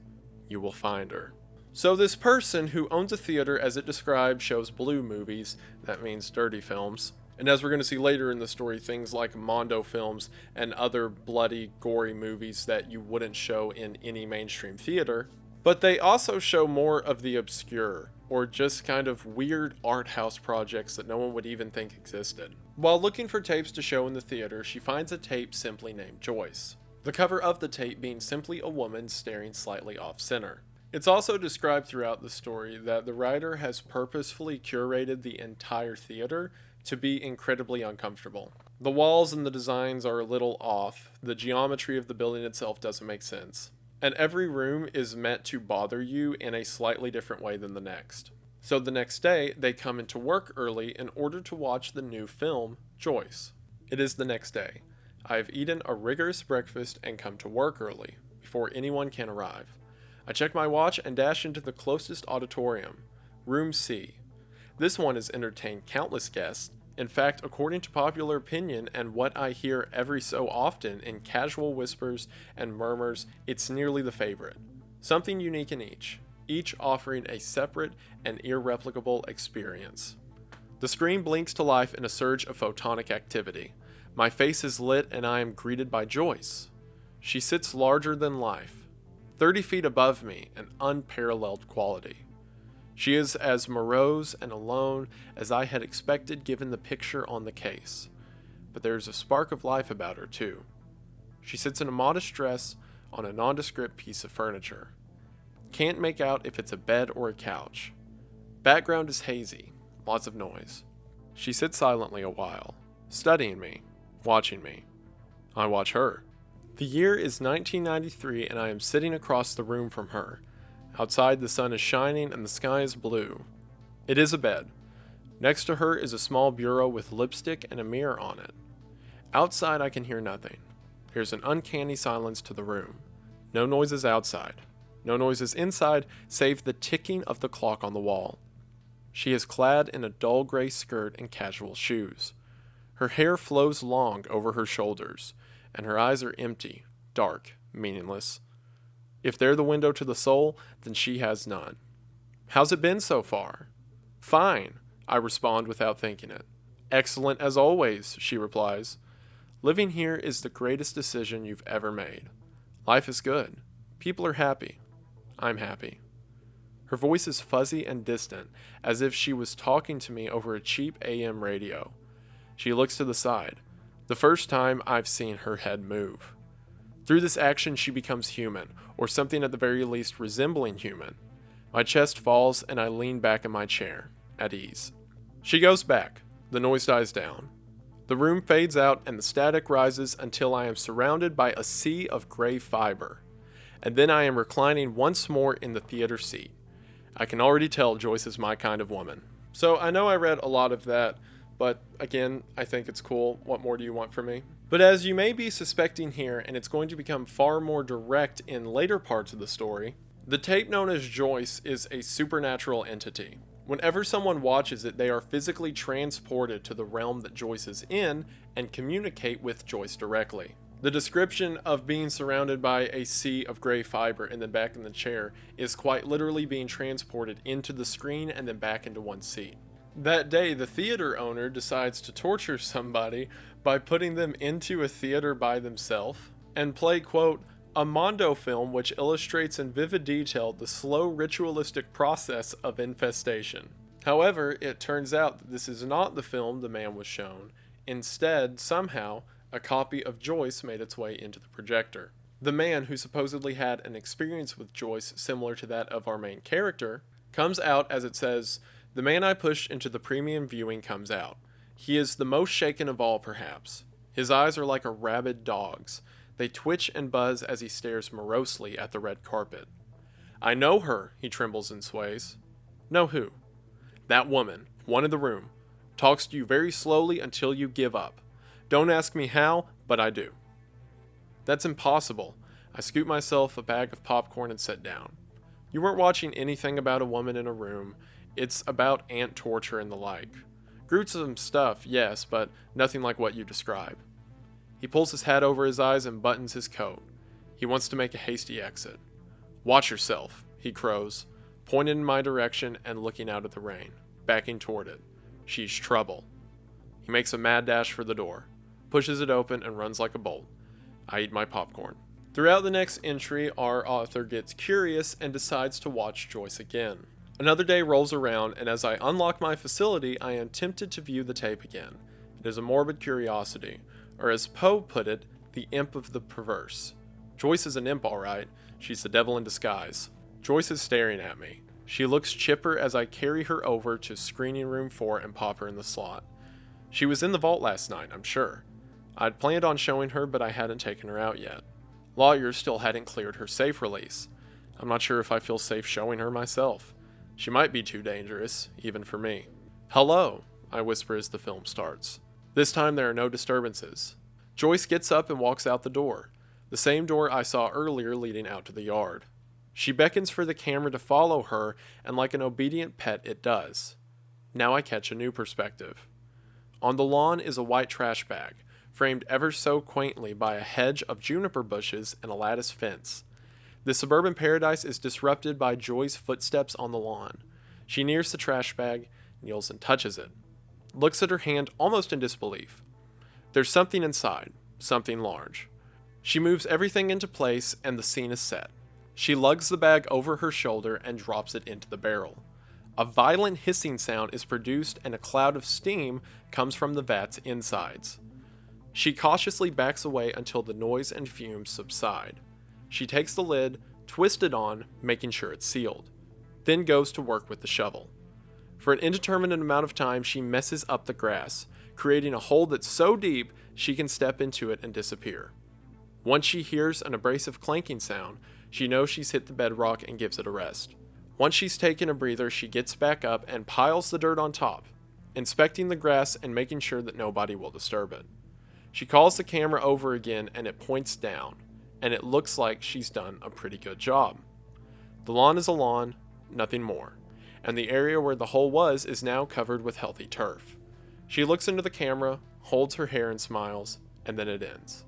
you will find her. So this person who owns a theater, as it described, shows blue movies, that means dirty films, and as we're going to see later in the story, things like Mondo films and other bloody, gory movies that you wouldn't show in any mainstream theater. But they also show more of the obscure, or just kind of weird art house projects that no one would even think existed. While looking for tapes to show in the theater, she finds a tape simply named Joyce. The cover of the tape being simply a woman staring slightly off-center. It's also described throughout the story that the writer has purposefully curated the entire theater to be incredibly uncomfortable. The walls and the designs are a little off, the geometry of the building itself doesn't make sense, and every room is meant to bother you in a slightly different way than the next. So the next day, they come into work early in order to watch the new film, Joyce. It is the next day. I have eaten a rigorous breakfast and come to work early, before anyone can arrive. I check my watch and dash into the closest auditorium, Room C. This one has entertained countless guests. In fact, according to popular opinion and what I hear every so often in casual whispers and murmurs, it's nearly the favorite. Something unique in each offering a separate and irreplicable experience. The screen blinks to life in a surge of photonic activity. My face is lit and I am greeted by Joyce. She sits larger than life, 30 feet above me, an unparalleled quality. She is as morose and alone as I had expected given the picture on the case, but there is a spark of life about her too. She sits in a modest dress on a nondescript piece of furniture. Can't make out if it's a bed or a couch. Background is hazy, lots of noise. She sits silently a while, studying me, watching me. I watch her. The year is 1993 and I am sitting across the room from her. Outside, the sun is shining and the sky is blue. It is a bed. Next to her is a small bureau with lipstick and a mirror on it. Outside, I can hear nothing. There's an uncanny silence to the room. No noises outside. No noises inside, save the ticking of the clock on the wall. She is clad in a dull gray skirt and casual shoes. Her hair flows long over her shoulders, and her eyes are empty, dark, meaningless. If they're the window to the soul, then she has none. How's it been so far? Fine, I respond without thinking it. Excellent as always, she replies. Living here is the greatest decision you've ever made. Life is good. People are happy. I'm happy. Her voice is fuzzy and distant, as if she was talking to me over a cheap AM radio. She looks to the side. The first time I've seen her head move. Through this action, she becomes human, or something at the very least resembling human. My chest falls and I lean back in my chair, at ease. She goes back. The noise dies down. The room fades out and the static rises until I am surrounded by a sea of gray fiber. And then I am reclining once more in the theater seat. I can already tell Joyce is my kind of woman. So I know I read a lot of that, but again, I think it's cool. What more do you want from me? But as you may be suspecting here, and it's going to become far more direct in later parts of the story, the tape known as Joyce is a supernatural entity. Whenever someone watches it, they are physically transported to the realm that Joyce is in and communicate with Joyce directly. The description of being surrounded by a sea of gray fiber and then back in the chair is quite literally being transported into the screen and then back into one's seat. That day, the theater owner decides to torture somebody by putting them into a theater by themselves and play, quote, a Mondo film which illustrates in vivid detail the slow ritualistic process of infestation. However, it turns out that this is not the film the man was shown. Instead, somehow, a copy of Joyce made its way into the projector. The man, who supposedly had an experience with Joyce similar to that of our main character, comes out as it says, the man I pushed into the premium viewing comes out. He is the most shaken of all, perhaps. His eyes are like a rabid dog's. They twitch and buzz as he stares morosely at the red carpet. I know her, he trembles and sways. Know who? That woman, one in the room, talks to you very slowly until you give up. Don't ask me how, but I do. That's impossible. I scoop myself a bag of popcorn and sit down. You weren't watching anything about a woman in a room. It's about ant torture and the like. Gruesome stuff, yes, but nothing like what you describe. He pulls his hat over his eyes and buttons his coat. He wants to make a hasty exit. Watch yourself, he crows, pointing in my direction and looking out at the rain, backing toward it. She's trouble. He makes a mad dash for the door, pushes it open, and runs like a bolt. I eat my popcorn. Throughout the next entry, our author gets curious and decides to watch Joyce again. Another day rolls around, and as I unlock my facility, I am tempted to view the tape again. It is a morbid curiosity, or as Poe put it, the imp of the perverse. Joyce is an imp, all right. She's the devil in disguise. Joyce is staring at me. She looks chipper as I carry her over to screening room 4 and pop her in the slot. She was in the vault last night, I'm sure. I'd planned on showing her, but I hadn't taken her out yet. Lawyers still hadn't cleared her safe release. I'm not sure if I feel safe showing her myself. She might be too dangerous, even for me. Hello, I whisper as the film starts. This time there are no disturbances. Joyce gets up and walks out the door, the same door I saw earlier leading out to the yard. She beckons for the camera to follow her, and like an obedient pet, it does. Now I catch a new perspective. On the lawn is a white trash bag, framed ever so quaintly by a hedge of juniper bushes and a lattice fence. The suburban paradise is disrupted by Joy's footsteps on the lawn. She nears the trash bag, kneels and touches it. Looks at her hand almost in disbelief. There's something inside, something large. She moves everything into place and the scene is set. She lugs the bag over her shoulder and drops it into the barrel. A violent hissing sound is produced and a cloud of steam comes from the vat's insides. She cautiously backs away until the noise and fumes subside. She takes the lid, twists it on, making sure it's sealed, then goes to work with the shovel. For an indeterminate amount of time, she messes up the grass, creating a hole that's so deep she can step into it and disappear. Once she hears an abrasive clanking sound, she knows she's hit the bedrock and gives it a rest. Once she's taken a breather, she gets back up and piles the dirt on top, inspecting the grass and making sure that nobody will disturb it. She calls the camera over again and it points down, and it looks like she's done a pretty good job. The lawn is a lawn, nothing more, and the area where the hole was is now covered with healthy turf. She looks into the camera, holds her hair and smiles, and then it ends.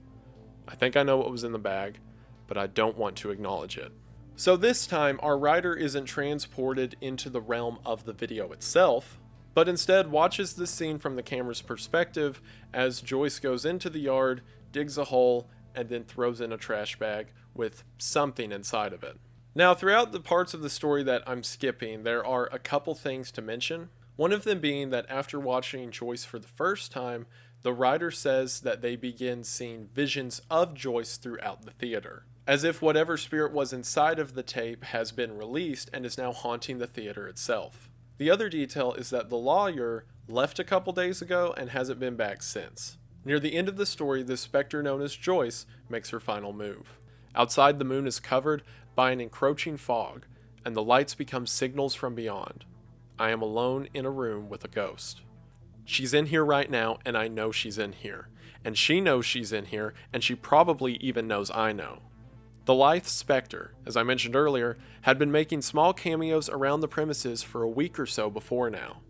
I think I know what was in the bag, but I don't want to acknowledge it. So this time, our writer isn't transported into the realm of the video itself, but instead watches this scene from the camera's perspective as Joyce goes into the yard, digs a hole, and then throws in a trash bag with something inside of it. Now, throughout the parts of the story that I'm skipping, there are a couple things to mention. One of them being that after watching Joyce for the first time, the writer says that they begin seeing visions of Joyce throughout the theater, as if whatever spirit was inside of the tape has been released and is now haunting the theater itself. The other detail is that the lawyer left a couple days ago and hasn't been back since. Near the end of the story, the specter known as Joyce makes her final move. Outside, the moon is covered by an encroaching fog, and the lights become signals from beyond. I am alone in a room with a ghost. She's in here right now, and I know she's in here. And she knows she's in here, and she probably even knows I know. The lithe specter, as I mentioned earlier, had been making small cameos around the premises for a week or so before now.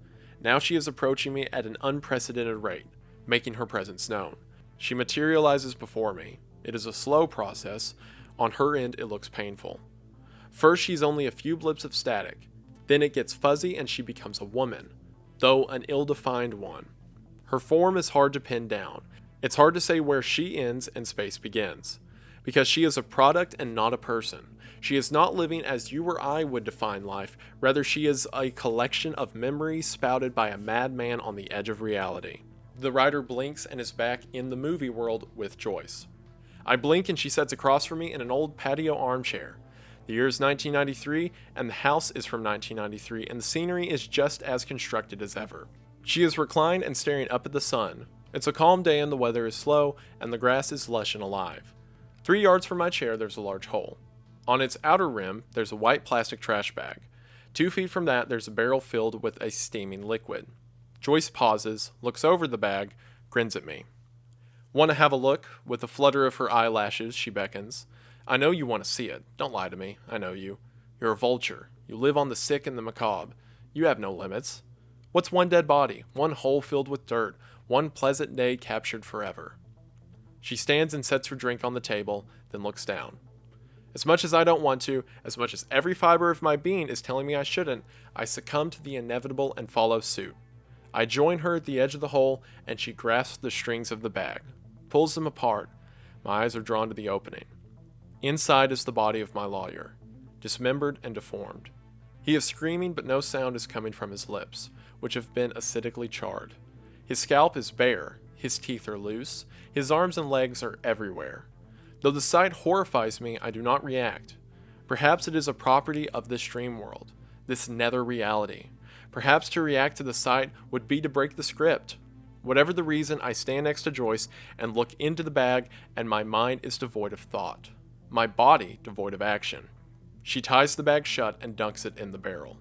Now she is approaching me at an unprecedented rate, making her presence known. She materializes before me. It is a slow process. On her end, it looks painful. First, she's only a few blips of static. Then it gets fuzzy and she becomes a woman, though an ill-defined one. Her form is hard to pin down. It's hard to say where she ends and space begins, because she is a product and not a person. She is not living as you or I would define life. Rather, she is a collection of memories spouted by a madman on the edge of reality. The writer blinks and is back in the movie world with Joyce. I blink and she sits across from me in an old patio armchair. The year is 1993 and the house is from 1993 and the scenery is just as constructed as ever. She is reclined and staring up at the sun. It's a calm day and the weather is slow and the grass is lush and alive. 3 yards from my chair there's a large hole. On its outer rim there's a white plastic trash bag. 2 feet from that there's a barrel filled with a steaming liquid. Joyce pauses, looks over the bag, grins at me. Want to have a look? With a flutter of her eyelashes, she beckons. I know you want to see it. Don't lie to me. I know you. You're a vulture. You live on the sick and the macabre. You have no limits. What's one dead body? One hole filled with dirt. One pleasant day captured forever. She stands and sets her drink on the table, then looks down. As much as I don't want to, as much as every fiber of my being is telling me I shouldn't, I succumb to the inevitable and follow suit. I join her at the edge of the hole, and she grasps the strings of the bag, pulls them apart. My eyes are drawn to the opening. Inside is the body of my lawyer, dismembered and deformed. He is screaming, but no sound is coming from his lips, which have been acidically charred. His scalp is bare, his teeth are loose, his arms and legs are everywhere. Though the sight horrifies me, I do not react. Perhaps it is a property of this dream world, this nether reality. Perhaps to react to the sight would be to break the script. Whatever the reason, I stand next to Joyce and look into the bag, and my mind is devoid of thought. My body devoid of action. She ties the bag shut and dunks it in the barrel.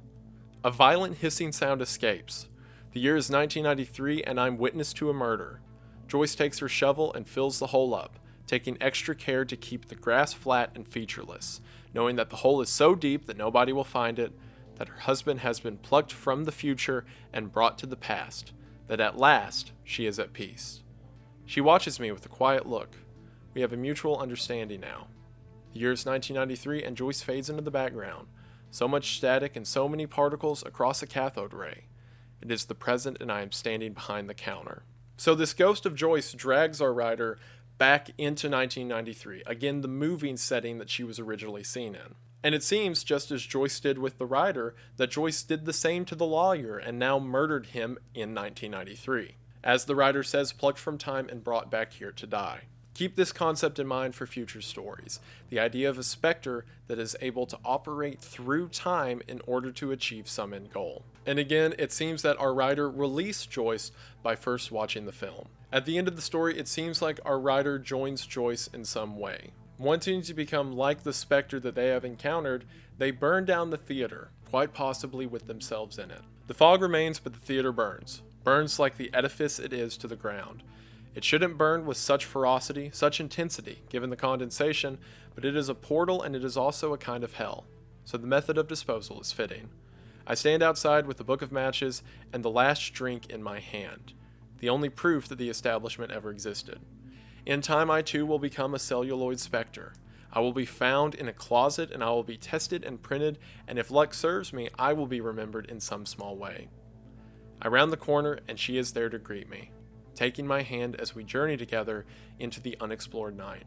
A violent hissing sound escapes. The year is 1993, and I'm witness to a murder. Joyce takes her shovel and fills the hole up, taking extra care to keep the grass flat and featureless, knowing that the hole is so deep that nobody will find it, that her husband has been plucked from the future and brought to the past, that at last she is at peace. She watches me with a quiet look. We have a mutual understanding now. The year is 1993, and Joyce fades into the background. So much static and so many particles across a cathode ray. It is the present, and I am standing behind the counter. So this ghost of Joyce drags our writer back into 1993, again the moving setting that she was originally seen in. And it seems, just as Joyce did with the writer, that Joyce did the same to the lawyer and now murdered him in 1993. As the writer says, plucked from time and brought back here to die. Keep this concept in mind for future stories. The idea of a specter that is able to operate through time in order to achieve some end goal. And again, it seems that our writer released Joyce by first watching the film. At the end of the story, it seems like our writer joins Joyce in some way. Wanting to become like the specter that they have encountered, they burn down the theater, quite possibly with themselves in it. The fog remains, but the theater burns. Burns like the edifice it is to the ground. It shouldn't burn with such ferocity, such intensity, given the condensation, but it is a portal and it is also a kind of hell. So the method of disposal is fitting. I stand outside with the book of matches and the last drink in my hand, the only proof that the establishment ever existed. In time, I too will become a celluloid specter. I will be found in a closet, and I will be tested and printed, and if luck serves me, I will be remembered in some small way. I round the corner, and she is there to greet me, taking my hand as we journey together into the unexplored night.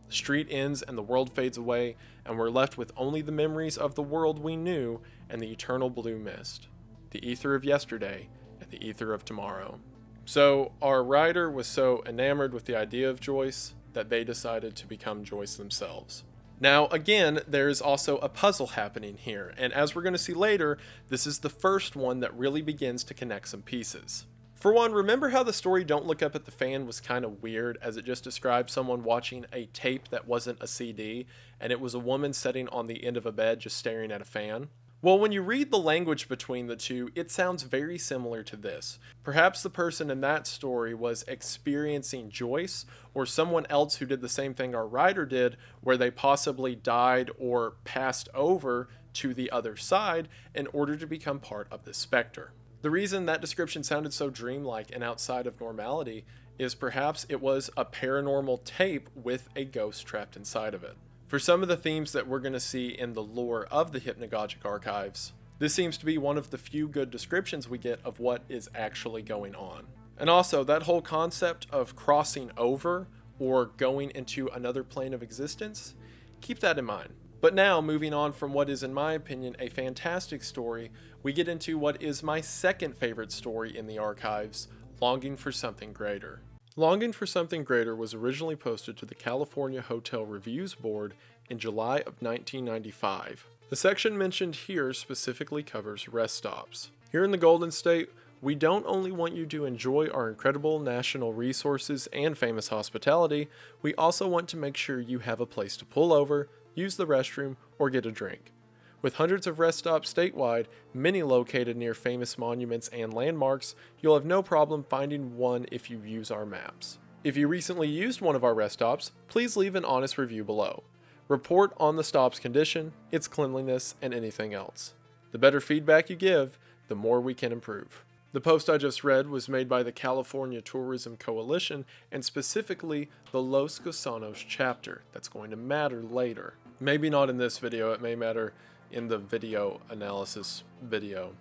The street ends and the world fades away, and we're left with only the memories of the world we knew and the eternal blue mist, the ether of yesterday and the ether of tomorrow. So our writer was so enamored with the idea of Joyce that they decided to become Joyce themselves. Now, again, there's also a puzzle happening here, and as we're going to see later, this is the first one that really begins to connect some pieces. For one, remember how the story Don't Look Up at the Fan was kind of weird, as it just described someone watching a tape that wasn't a CD, and it was a woman sitting on the end of a bed just staring at a fan? Well, when you read the language between the two, it sounds very similar to this. Perhaps the person in that story was experiencing Joyce, or someone else who did the same thing our writer did, where they possibly died or passed over to the other side in order to become part of this specter. The reason that description sounded so dreamlike and outside of normality is perhaps it was a paranormal tape with a ghost trapped inside of it. For some of the themes that we're going to see in the lore of the Hypnagogic archives, this seems to be one of the few good descriptions we get of what is actually going on. And also, that whole concept of crossing over or going into another plane of existence, keep that in mind. But now, moving on from what is, in my opinion, a fantastic story, we get into what is my second favorite story in the archives, Longing for Something Greater. Longing for Something Greater was originally posted to the California Hotel Reviews Board in July of 1995. The section mentioned here specifically covers rest stops. Here in the Golden State, we don't only want you to enjoy our incredible national resources and famous hospitality, we also want to make sure you have a place to pull over, use the restroom, or get a drink. With hundreds of rest stops statewide, many located near famous monuments and landmarks, you'll have no problem finding one if you use our maps. If you recently used one of our rest stops, please leave an honest review below. Report on the stop's condition, its cleanliness, and anything else. The better feedback you give, the more we can improve. The post I just read was made by the California Tourism Coalition and specifically the Los Gusanos chapter. That's going to matter later. Maybe not in this video, it may matter in the video analysis video.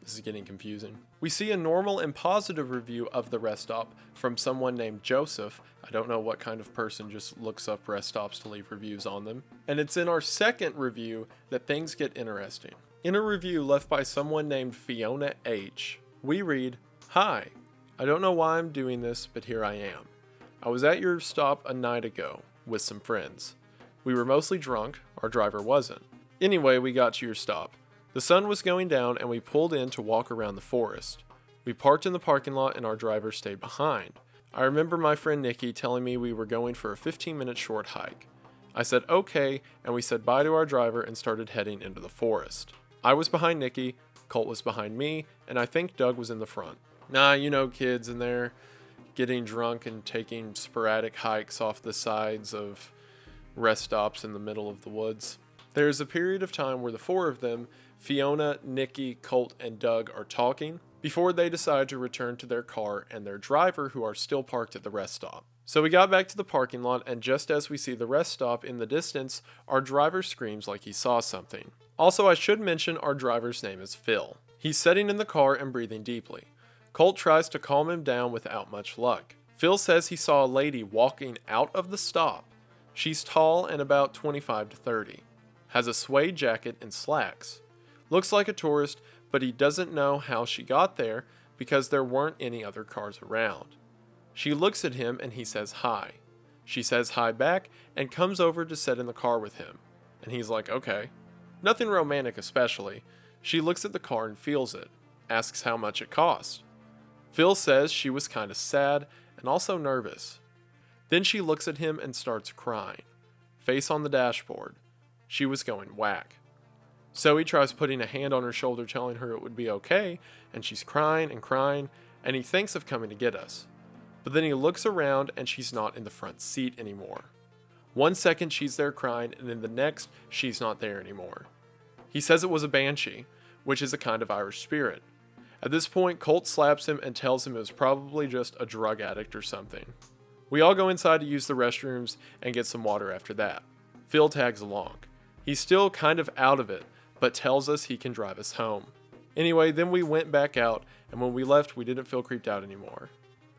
This is getting confusing. We see a normal and positive review of the rest stop from someone named Joseph. I don't know what kind of person just looks up rest stops to leave reviews on them. And it's in our second review that things get interesting. In a review left by someone named Fiona H., we read, "Hi, I don't know why I'm doing this, but here I am. I was at your stop a night ago with some friends. We were mostly drunk, our driver wasn't. Anyway, we got to your stop. The sun was going down and we pulled in to walk around the forest. We parked in the parking lot and our driver stayed behind. I remember my friend Nikki telling me we were going for a 15-minute short hike. I said okay, and we said bye to our driver and started heading into the forest. I was behind Nikki, Colt was behind me, and I think Doug was in the front. Nah, you know kids in there getting drunk and taking sporadic hikes off the sides of rest stops in the middle of the woods. There's a period of time where the four of them, Fiona, Nikki, Colt, and Doug, are talking before they decide to return to their car and their driver, who are still parked at the rest stop. So we got back to the parking lot, and just as we see the rest stop in the distance, our driver screams like he saw something. Also, I should mention our driver's name is Phil. He's sitting in the car and breathing deeply. Colt tries to calm him down without much luck. Phil says he saw a lady walking out of the stop. She's tall and about 25 to 30. Has a suede jacket and slacks. Looks like a tourist, but he doesn't know how she got there because there weren't any other cars around. She looks at him and he says hi. She says hi back and comes over to sit in the car with him. And he's like, okay. Nothing romantic especially. She looks at the car and feels it. Asks how much it cost. Phil says she was kind of sad and also nervous. Then she looks at him and starts crying. Face on the dashboard. She was going whack. So he tries putting a hand on her shoulder telling her it would be okay, and she's crying, and he thinks of coming to get us. But then he looks around and she's not in the front seat anymore. 1 second she's there crying, and then the next she's not there anymore. He says it was a banshee, which is a kind of Irish spirit. At this point, Colt slaps him and tells him it was probably just a drug addict or something. We all go inside to use the restrooms and get some water after that. Phil tags along. He's still kind of out of it, but tells us he can drive us home. Anyway, then we went back out, and when we left, we didn't feel creeped out anymore.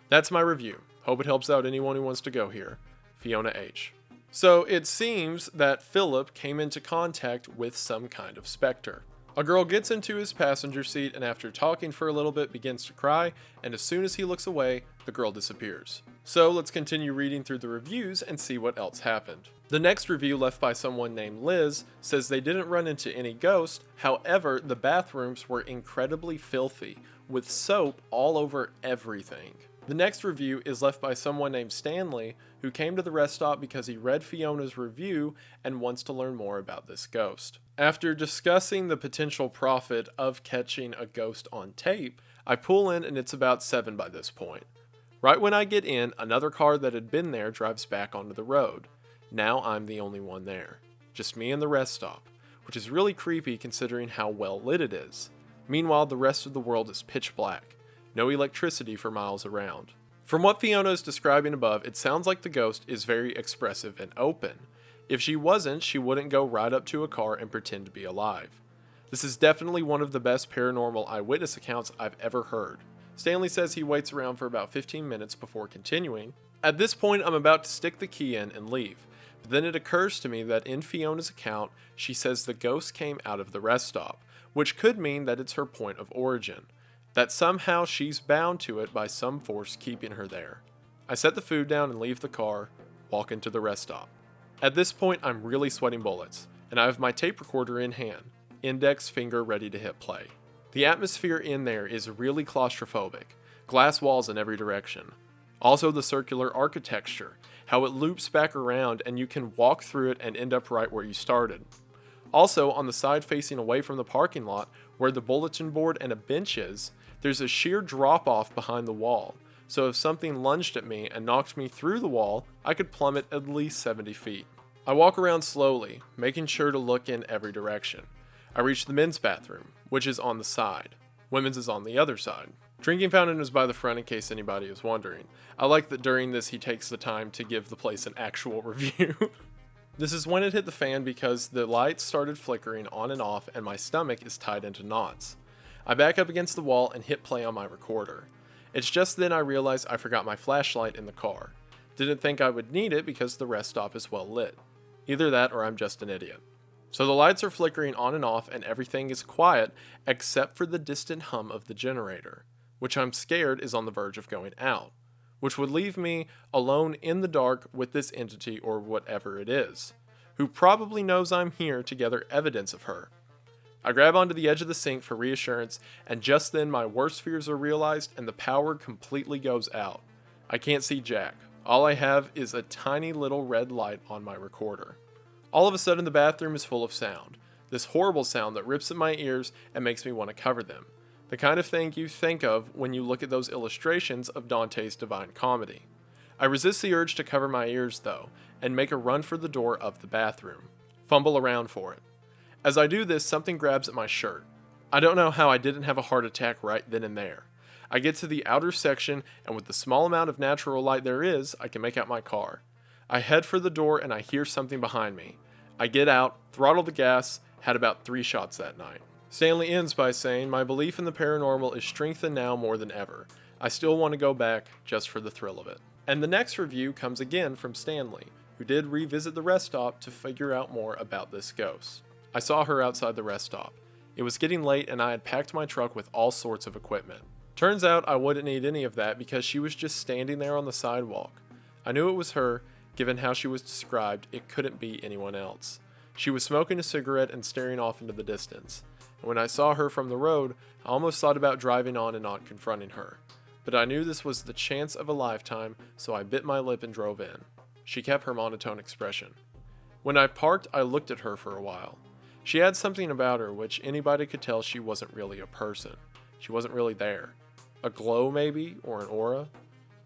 That's my review. Hope it helps out anyone who wants to go here. Fiona H. So it seems that Philip came into contact with some kind of specter. A girl gets into his passenger seat and after talking for a little bit begins to cry, and as soon as he looks away, the girl disappears. So let's continue reading through the reviews and see what else happened. The next review, left by someone named Liz, says they didn't run into any ghost, however, the bathrooms were incredibly filthy, with soap all over everything. The next review is left by someone named Stanley, who came to the rest stop because he read Fiona's review and wants to learn more about this ghost. After discussing the potential profit of catching a ghost on tape, I pull in and it's about 7 by this point. Right when I get in, another car that had been there drives back onto the road. Now I'm the only one there. Just me and the rest stop, which is really creepy considering how well lit it is. Meanwhile, the rest of the world is pitch black. No electricity for miles around. From what Fiona is describing above, it sounds like the ghost is very expressive and open. If she wasn't, she wouldn't go right up to a car and pretend to be alive. This is definitely one of the best paranormal eyewitness accounts I've ever heard. Stanley says he waits around for about 15 minutes before continuing. At this point, I'm about to stick the key in and leave. But then it occurs to me that in Fiona's account, she says the ghost came out of the rest stop, which could mean that it's her point of origin. That somehow she's bound to it by some force keeping her there. I set the food down and leave the car, walk into the rest stop. At this point, I'm really sweating bullets, and I have my tape recorder in hand, index finger ready to hit play. The atmosphere in there is really claustrophobic, glass walls in every direction. Also the circular architecture, how it loops back around and you can walk through it and end up right where you started. Also, on the side facing away from the parking lot, where the bulletin board and a bench is, there's a sheer drop-off behind the wall, so if something lunged at me and knocked me through the wall, I could plummet at least 70 feet. I walk around slowly, making sure to look in every direction. I reach the men's bathroom, which is on the side. Women's is on the other side. Drinking fountain is by the front in case anybody is wondering. I like that during this he takes the time to give the place an actual review. This is when it hit the fan because the lights started flickering on and off and my stomach is tied into knots. I back up against the wall and hit play on my recorder. It's just then I realize I forgot my flashlight in the car. Didn't think I would need it because the rest stop is well lit. Either that or I'm just an idiot. So the lights are flickering on and off and everything is quiet except for the distant hum of the generator, which I'm scared is on the verge of going out, which would leave me alone in the dark with this entity or whatever it is, who probably knows I'm here to gather evidence of her. I grab onto the edge of the sink for reassurance, and just then my worst fears are realized and the power completely goes out. I can't see jack. All I have is a tiny little red light on my recorder. All of a sudden the bathroom is full of sound. This horrible sound that rips at my ears and makes me want to cover them. The kind of thing you think of when you look at those illustrations of Dante's Divine Comedy. I resist the urge to cover my ears though, and make a run for the door of the bathroom. Fumble around for it. As I do this, something grabs at my shirt. I don't know how I didn't have a heart attack right then and there. I get to the outer section, and with the small amount of natural light there is, I can make out my car. I head for the door and I hear something behind me. I get out, throttle the gas, had about 3 shots that night. Stanley ends by saying, my belief in the paranormal is strengthened now more than ever. I still want to go back just for the thrill of it. And the next review comes again from Stanley, who did revisit the rest stop to figure out more about this ghost. I saw her outside the rest stop. It was getting late and I had packed my truck with all sorts of equipment. Turns out I wouldn't need any of that because she was just standing there on the sidewalk. I knew it was her, given how she was described, it couldn't be anyone else. She was smoking a cigarette and staring off into the distance. And when I saw her from the road, I almost thought about driving on and not confronting her. But I knew this was the chance of a lifetime, so I bit my lip and drove in. She kept her monotone expression. When I parked, I looked at her for a while. She had something about her which anybody could tell she wasn't really a person. She wasn't really there. A glow maybe, or an aura.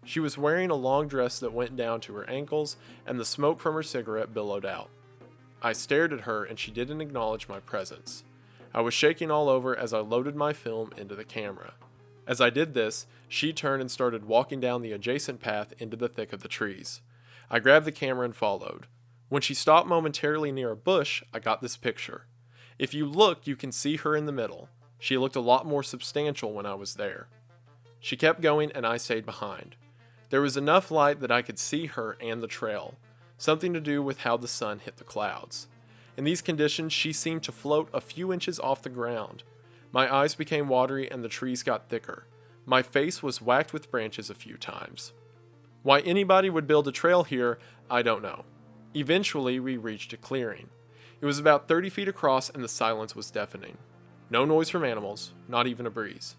She was wearing a long dress that went down to her ankles, and the smoke from her cigarette billowed out. I stared at her and she didn't acknowledge my presence. I was shaking all over as I loaded my film into the camera. As I did this, she turned and started walking down the adjacent path into the thick of the trees. I grabbed the camera and followed. When she stopped momentarily near a bush, I got this picture. If you look, you can see her in the middle. She looked a lot more substantial when I was there. She kept going and I stayed behind. There was enough light that I could see her and the trail, something to do with how the sun hit the clouds. In these conditions, she seemed to float a few inches off the ground. My eyes became watery and the trees got thicker. My face was whacked with branches a few times. Why anybody would build a trail here, I don't know. Eventually, we reached a clearing. It was about 30 feet across and the silence was deafening. No noise from animals, not even a breeze.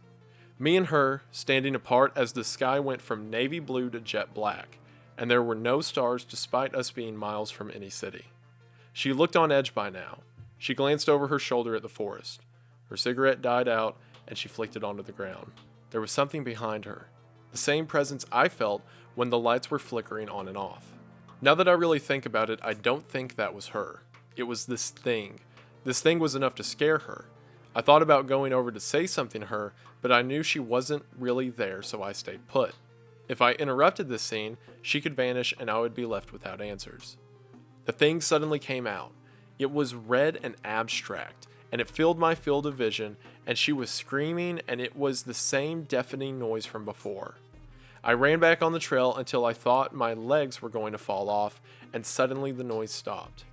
Me and her, standing apart as the sky went from navy blue to jet black, and there were no stars despite us being miles from any city. She looked on edge by now. She glanced over her shoulder at the forest. Her cigarette died out and she flicked it onto the ground. There was something behind her. The same presence I felt when the lights were flickering on and off. Now that I really think about it, I don't think that was her. It was this thing. This thing was enough to scare her. I thought about going over to say something to her, but I knew she wasn't really there, so I stayed put. If I interrupted this scene, she could vanish and I would be left without answers. The thing suddenly came out. It was red and abstract, and it filled my field of vision, and she was screaming, and it was the same deafening noise from before. I ran back on the trail until I thought my legs were going to fall off, and suddenly the noise stopped.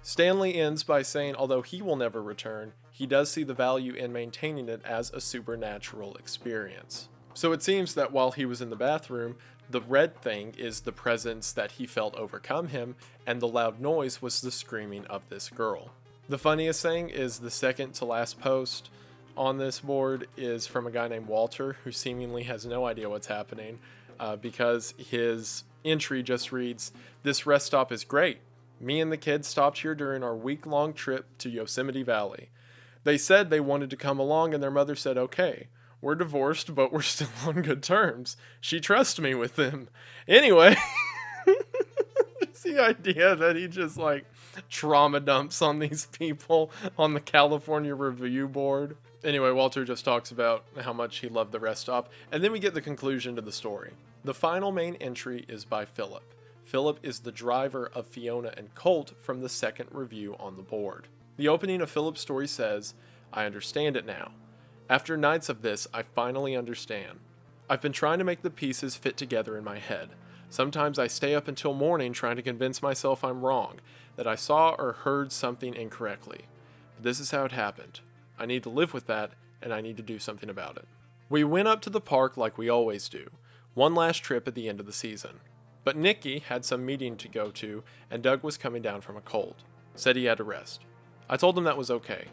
Stanley ends by saying although he will never return, he does see the value in maintaining it as a supernatural experience. So it seems that while he was in the bathroom, the red thing is the presence that he felt overcome him, and the loud noise was the screaming of this girl. The funniest thing is the second to last post on this board is from a guy named Walter, who seemingly has no idea what's happening, because his entry just reads, "This rest stop is great. Me and the kids stopped here during our week-long trip to Yosemite Valley. They said they wanted to come along and their mother said okay. We're divorced, but we're still on good terms. She trusts me with them. Anyway, it's the idea that he just like trauma dumps on these people on the California Review Board. Anyway, Walter just talks about how much he loved the rest stop, and then we get the conclusion to the story. The final main entry is by Philip. Philip is the driver of Fiona and Colt from the second review on the board. The opening of Philip's story says, "I understand it now. After nights of this, I finally understand. I've been trying to make the pieces fit together in my head. Sometimes I stay up until morning trying to convince myself I'm wrong, that I saw or heard something incorrectly. But this is how it happened. I need to live with that, and I need to do something about it." We went up to the park like we always do, one last trip at the end of the season. But Nikki had some meeting to go to, and Doug was coming down from a cold. Said he had to rest. I told him that was okay.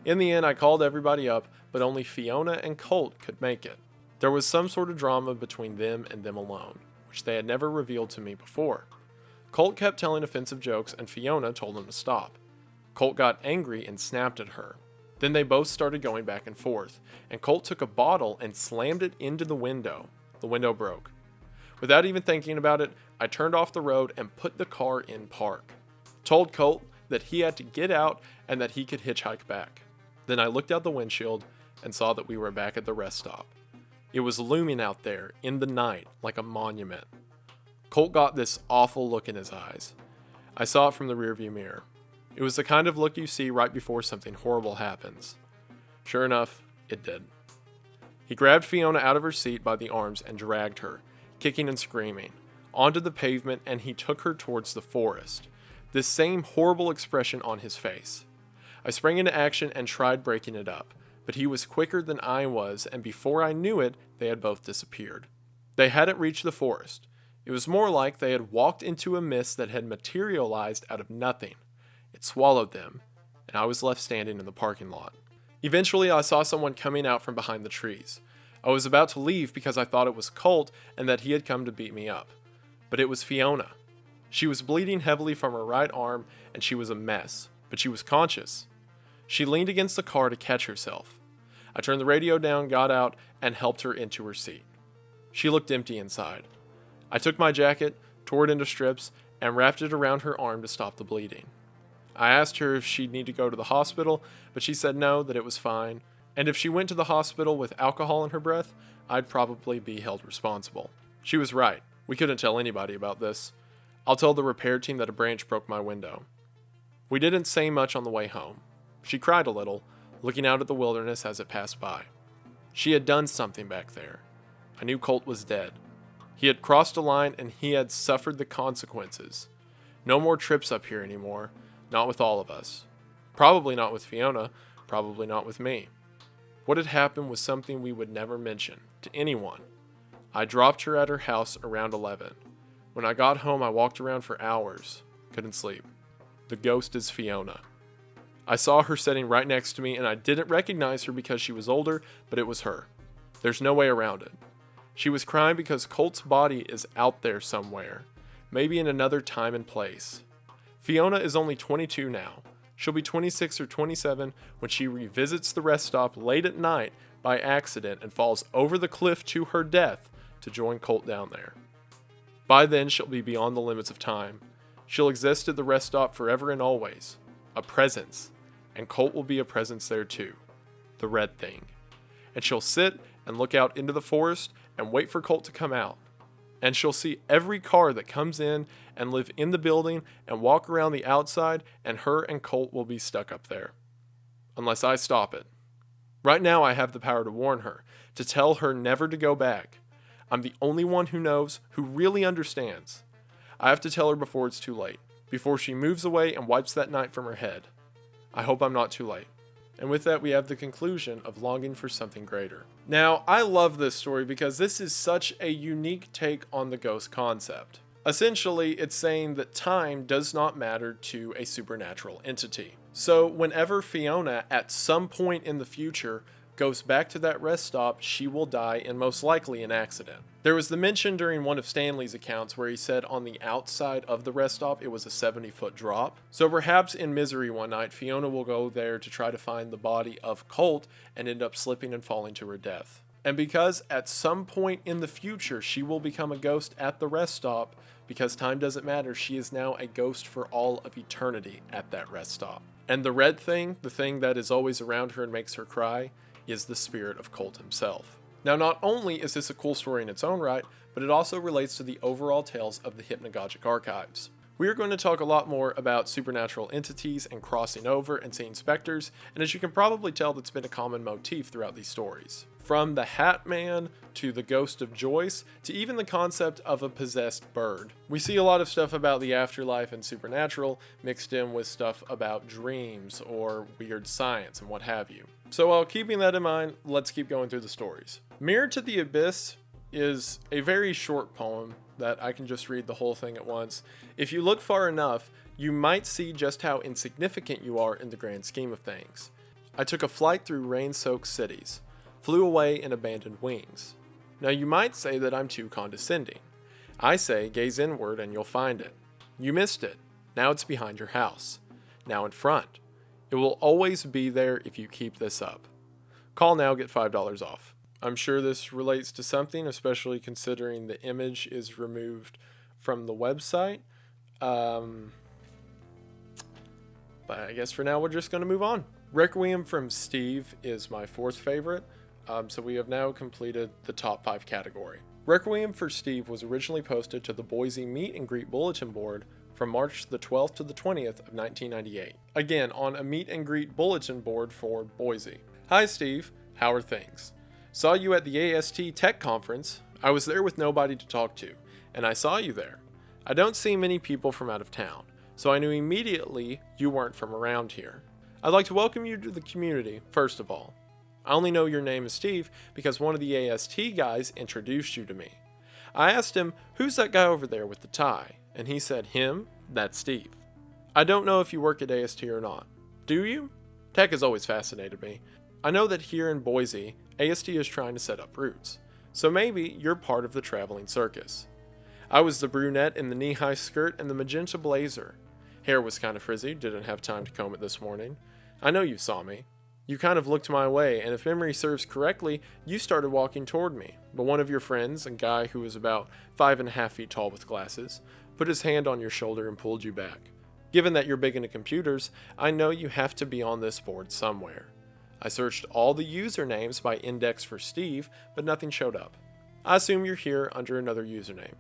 In the end, I called everybody up, but only Fiona and Colt could make it. There was some sort of drama between them and them alone, which they had never revealed to me before. Colt kept telling offensive jokes, and Fiona told him to stop. Colt got angry and snapped at her. Then they both started going back and forth, and Colt took a bottle and slammed it into the window. The window broke. Without even thinking about it, I turned off the road and put the car in park. Told Colt that he had to get out and that he could hitchhike back. Then I looked out the windshield and saw that we were back at the rest stop. It was looming out there in the night like a monument. Colt got this awful look in his eyes. I saw it from the rearview mirror. It was the kind of look you see right before something horrible happens. Sure enough, it did. He grabbed Fiona out of her seat by the arms and dragged her, kicking and screaming, onto the pavement, and he took her towards the forest, this same horrible expression on his face. I sprang into action and tried breaking it up, but he was quicker than I was, and before I knew it, they had both disappeared. They hadn't reached the forest. It was more like they had walked into a mist that had materialized out of nothing. It swallowed them, and I was left standing in the parking lot. Eventually, I saw someone coming out from behind the trees. I was about to leave because I thought it was Colt and that he had come to beat me up. But it was Fiona. She was bleeding heavily from her right arm, and she was a mess, but she was conscious. She leaned against the car to catch herself. I turned the radio down, got out, and helped her into her seat. She looked empty inside. I took my jacket, tore it into strips, and wrapped it around her arm to stop the bleeding. I asked her if she'd need to go to the hospital, but she said no, that it was fine, and if she went to the hospital with alcohol in her breath, I'd probably be held responsible. She was right. We couldn't tell anybody about this. I'll tell the repair team that a branch broke my window. We didn't say much on the way home. She cried a little, looking out at the wilderness as it passed by. She had done something back there. I knew Colt was dead. He had crossed a line and he had suffered the consequences. No more trips up here anymore, not with all of us. Probably not with Fiona, probably not with me. What had happened was something we would never mention to anyone. I dropped her at her house around 11. When I got home, I walked around for hours. Couldn't sleep. The ghost is Fiona. I saw her sitting right next to me, and I didn't recognize her because she was older, but it was her. There's no way around it. She was crying because Colt's body is out there somewhere, maybe in another time and place. Fiona is only 22 now. She'll be 26 or 27 when she revisits the rest stop late at night by accident and falls over the cliff to her death to join Colt down there. By then, she'll be beyond the limits of time. She'll exist at the rest stop forever and always. A presence. And Colt will be a presence there too. The red thing. And she'll sit and look out into the forest and wait for Colt to come out. And she'll see every car that comes in and live in the building and walk around the outside, and her and Colt will be stuck up there. Unless I stop it. Right now I have the power to warn her, to tell her never to go back. I'm the only one who knows, who really understands. I have to tell her before it's too late, before she moves away and wipes that night from her head. I hope I'm not too late. And with that, we have the conclusion of Longing for Something Greater. Now, I love this story because this is such a unique take on the ghost concept. Essentially, it's saying that time does not matter to a supernatural entity. So whenever Fiona, at some point in the future, goes back to that rest stop, she will die in most likely an accident. There was the mention during one of Stanley's accounts where he said on the outside of the rest stop it was a 70-foot drop. So perhaps in misery one night, Fiona will go there to try to find the body of Colt and end up slipping and falling to her death. And because at some point in the future she will become a ghost at the rest stop, because time doesn't matter, she is now a ghost for all of eternity at that rest stop. And the red thing, the thing that is always around her and makes her cry, is the spirit of Colt himself. Now, not only is this a cool story in its own right, but it also relates to the overall tales of the Hypnagogic archives. We are going to talk a lot more about supernatural entities and crossing over and seeing specters, and as you can probably tell, that's been a common motif throughout these stories. From the Hat Man, to the ghost of Joyce, to even the concept of a possessed bird. We see a lot of stuff about the afterlife and supernatural, mixed in with stuff about dreams or weird science and what have you. So while keeping that in mind, let's keep going through the stories. Mirror to the Abyss is a very short poem that I can just read the whole thing at once. If you look far enough, you might see just how insignificant you are in the grand scheme of things. I took a flight through rain-soaked cities, flew away in abandoned wings. Now you might say that I'm too condescending. I say gaze inward and you'll find it. You missed it. Now it's behind your house. Now in front. It will always be there if you keep this up. Call now, get $5 off. I'm sure this relates to something, especially considering the image is removed from the website. But I guess for now we're just going to move on. Requiem from Steve is my fourth favorite. So we have now completed the top 5 category. Requiem for Steve was originally posted to the Boise Meet and Greet Bulletin Board from March the 12th to the 20th of 1998. Again, on a Meet and Greet Bulletin Board for Boise. Hi Steve, how are things? Saw you at the AST Tech Conference. I was there with nobody to talk to, and I saw you there. I don't see many people from out of town, so I knew immediately you weren't from around here. I'd like to welcome you to the community, first of all. I only know your name is Steve because one of the AST guys introduced you to me. I asked him, who's that guy over there with the tie? And he said, him? That's Steve. I don't know if you work at AST or not. Do you? Tech has always fascinated me. I know that here in Boise, AST is trying to set up roots. So maybe you're part of the traveling circus. I was the brunette in the knee-high skirt and the magenta blazer. Hair was kind of frizzy, didn't have time to comb it this morning. I know you saw me. You kind of looked my way, and if memory serves correctly, you started walking toward me. But one of your friends, a guy who was about 5.5 feet tall with glasses, put his hand on your shoulder and pulled you back. Given that you're big into computers, I know you have to be on this board somewhere. I searched all the usernames by index for Steve, but nothing showed up. I assume you're here under another username.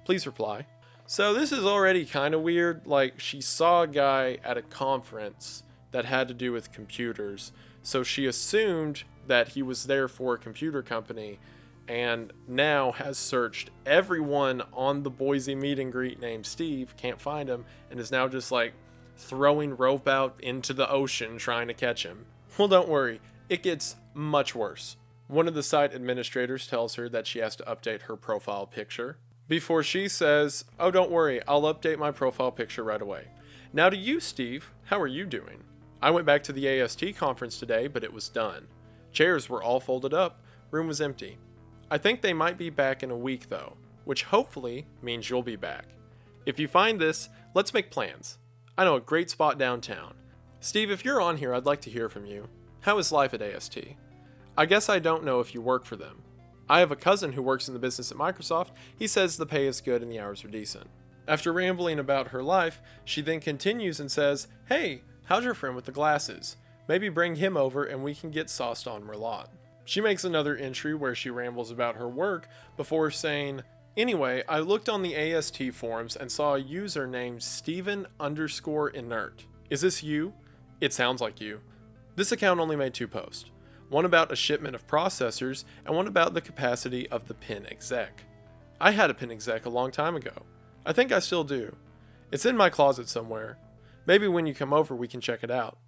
Please reply. So this is already kind of weird, like she saw a guy at a conference that had to do with computers, so she assumed that he was there for a computer company and now has searched everyone on the Boise meet and greet named Steve, can't find him, and is now just like throwing rope out into the ocean trying to catch him. Well, don't worry, it gets much worse. One of the site administrators tells her that she has to update her profile picture before she says, oh, don't worry, I'll update my profile picture right away. Now to you, Steve, how are you doing? I went back to the AST conference today, but it was done. Chairs were all folded up, room was empty. I think they might be back in a week though, which hopefully means you'll be back. If you find this, let's make plans. I know a great spot downtown. Steve, if you're on here, I'd like to hear from you. How is life at AST? I guess I don't know if you work for them. I have a cousin who works in the business at Microsoft. He says the pay is good and the hours are decent. After rambling about her life, she then continues and says, hey, how's your friend with the glasses? Maybe bring him over and we can get sauced on Merlot. She makes another entry where she rambles about her work before saying, anyway, I looked on the AST forums and saw a user named Steven_inert. Is this you? It sounds like you. This account only made 2 posts. One about a shipment of processors and one about the capacity of the pin exec. I had a pin exec a long time ago. I think I still do. It's in my closet somewhere. Maybe when you come over we can check it out.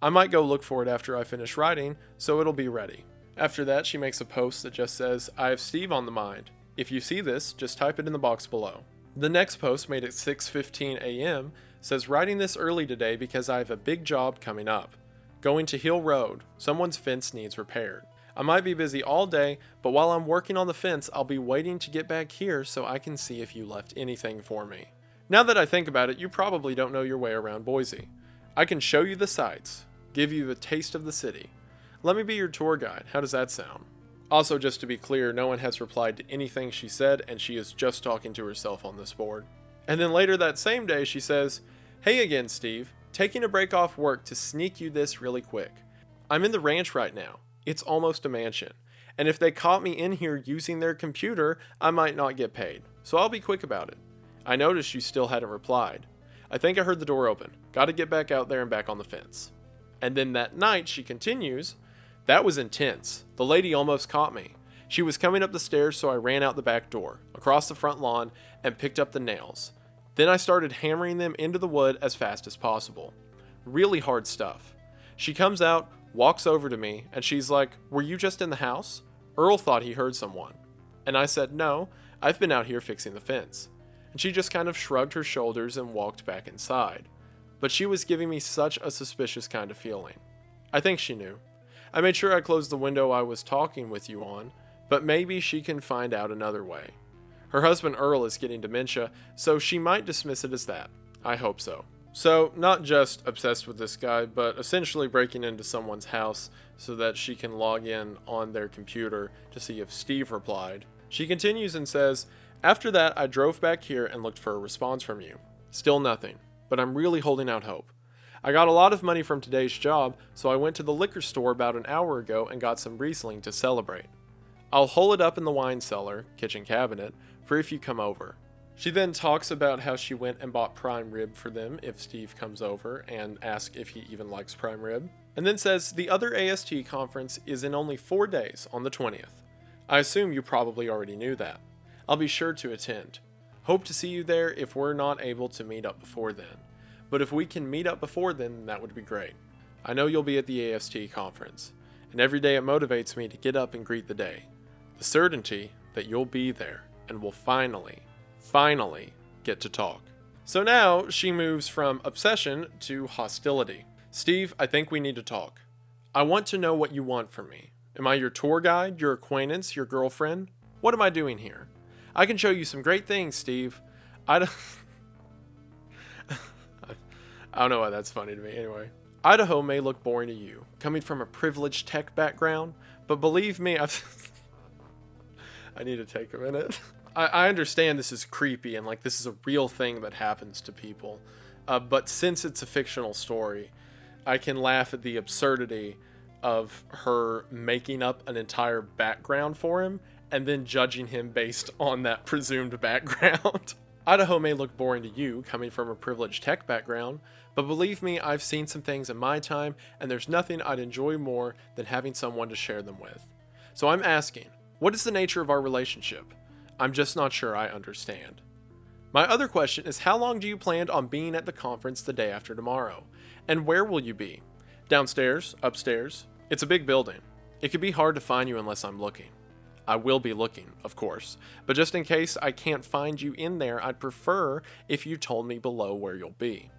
I might go look for it after I finish writing, so it'll be ready. After that, she makes a post that just says, I have Steve on the mind. If you see this, just type it in the box below. The next post, made at 6:15 a.m., says, writing this early today because I have a big job coming up. Going to Hill Road. Someone's fence needs repaired. I might be busy all day, but while I'm working on the fence, I'll be waiting to get back here so I can see if you left anything for me. Now that I think about it, you probably don't know your way around Boise. I can show you the sights, give you the taste of the city. Let me be your tour guide. How does that sound? Also, just to be clear, no one has replied to anything she said, and she is just talking to herself on this board. And then later that same day, she says, "Hey again, Steve. Taking a break off work to sneak you this really quick. I'm in the ranch right now. It's almost a mansion. And if they caught me in here using their computer, I might not get paid. So I'll be quick about it. I noticed you still hadn't replied. I think I heard the door open. Gotta get back out there and back on the fence." And then that night, she continues, "That was intense. The lady almost caught me. She was coming up the stairs, so I ran out the back door, across the front lawn, and picked up the nails. Then I started hammering them into the wood as fast as possible. Really hard stuff. She comes out, walks over to me, and she's like, 'Were you just in the house?' Earl thought he heard someone. And I said, 'No, I've been out here fixing the fence.' And she just kind of shrugged her shoulders and walked back inside. But she was giving me such a suspicious kind of feeling. I think she knew. I made sure I closed the window I was talking with you on, but maybe she can find out another way. Her husband Earl is getting dementia, so she might dismiss it as that. I hope so." So, not just obsessed with this guy, but essentially breaking into someone's house so that she can log in on their computer to see if Steve replied. She continues and says, "After that, I drove back here and looked for a response from you. Still nothing, but I'm really holding out hope. I got a lot of money from today's job, so I went to the liquor store about an hour ago and got some Riesling to celebrate. I'll hole it up in the wine cellar, kitchen cabinet, for if you come over." She then talks about how she went and bought prime rib for them if Steve comes over and asks if he even likes prime rib. And then says, "The other AST conference is in only 4 days on the 20th. I assume you probably already knew that. I'll be sure to attend. Hope to see you there if we're not able to meet up before then. But if we can meet up before then, that would be great. I know you'll be at the AST conference, and every day it motivates me to get up and greet the day. The certainty that you'll be there and will finally get to talk." So now she moves from obsession to hostility. "Steve, I think we need to talk. I want to know what you want from me. Am I your tour guide, your acquaintance, your girlfriend? What am I doing here? I can show you some great things, Steve. I don't know why that's funny to me. Anyway, Idaho may look boring to you, coming from a privileged tech background, but believe me, I need to take a minute. I understand this is creepy and like this is a real thing that happens to people, but since it's a fictional story, I can laugh at the absurdity of her making up an entire background for him and then judging him based on that presumed background. Idaho may look boring to you, coming from a privileged tech background, but believe me, I've seen some things in my time, and there's nothing I'd enjoy more than having someone to share them with. So I'm asking, what is the nature of our relationship? I'm just not sure I understand. My other question is, how long do you plan on being at the conference the day after tomorrow? And where will you be? Downstairs? Upstairs? It's a big building. It could be hard to find you unless I'm looking. I will be looking, of course, but just in case I can't find you in there, I'd prefer if you told me below where you'll be.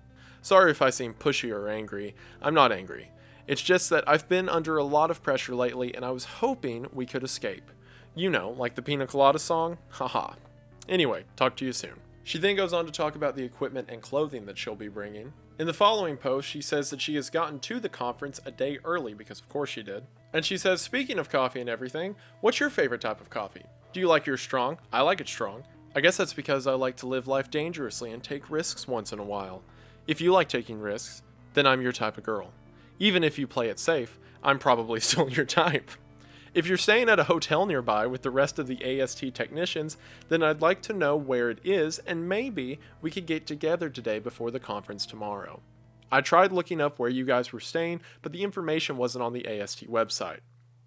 Sorry if I seem pushy or angry. I'm not angry. It's just that I've been under a lot of pressure lately and I was hoping we could escape. You know, like the Pina Colada song? Haha. Anyway, talk to you soon." She then goes on to talk about the equipment and clothing that she'll be bringing. In the following post, she says that she has gotten to the conference a day early, because of course she did. And she says, "Speaking of coffee and everything, what's your favorite type of coffee? Do you like yours strong? I like it strong. I guess that's because I like to live life dangerously and take risks once in a while. If you like taking risks, then I'm your type of girl. Even if you play it safe, I'm probably still your type. If you're staying at a hotel nearby with the rest of the AST technicians, then I'd like to know where it is, and maybe we could get together today before the conference tomorrow. I tried looking up where you guys were staying, but the information wasn't on the AST website.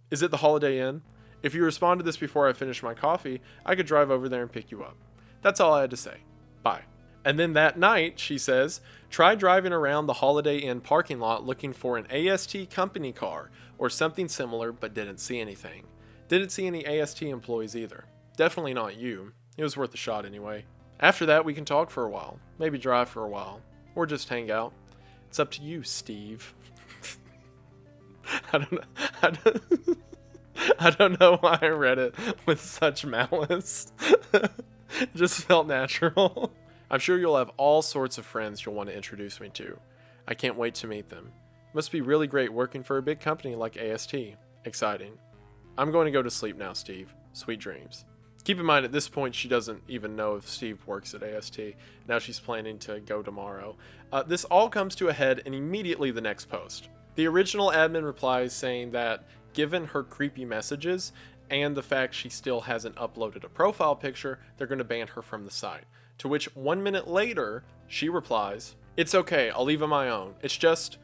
Is it the Holiday Inn? If you respond to this before I finish my coffee, I could drive over there and pick you up. That's all I had to say. Bye." And then that night, she says, "Try driving around the Holiday Inn parking lot looking for an AST company car or something similar, but didn't see anything. Didn't see any AST employees either. Definitely not you. It was worth a shot anyway. After that, we can talk for a while. Maybe drive for a while. Or just hang out. It's up to you, Steve." I don't know why I read it with such malice. It just felt natural. "I'm sure you'll have all sorts of friends you'll want to introduce me to. I can't wait to meet them. Must be really great working for a big company like AST. Exciting. I'm going to go to sleep now, Steve. Sweet dreams. Keep in mind, at this point, she doesn't even know if Steve works at AST. Now she's planning to go tomorrow. This all comes to a head in immediately the next post. The original admin replies saying that, given her creepy messages and the fact she still hasn't uploaded a profile picture, they're going to ban her from the site. To which 1 minute later, she replies, "It's okay, I'll leave him my own. It's just,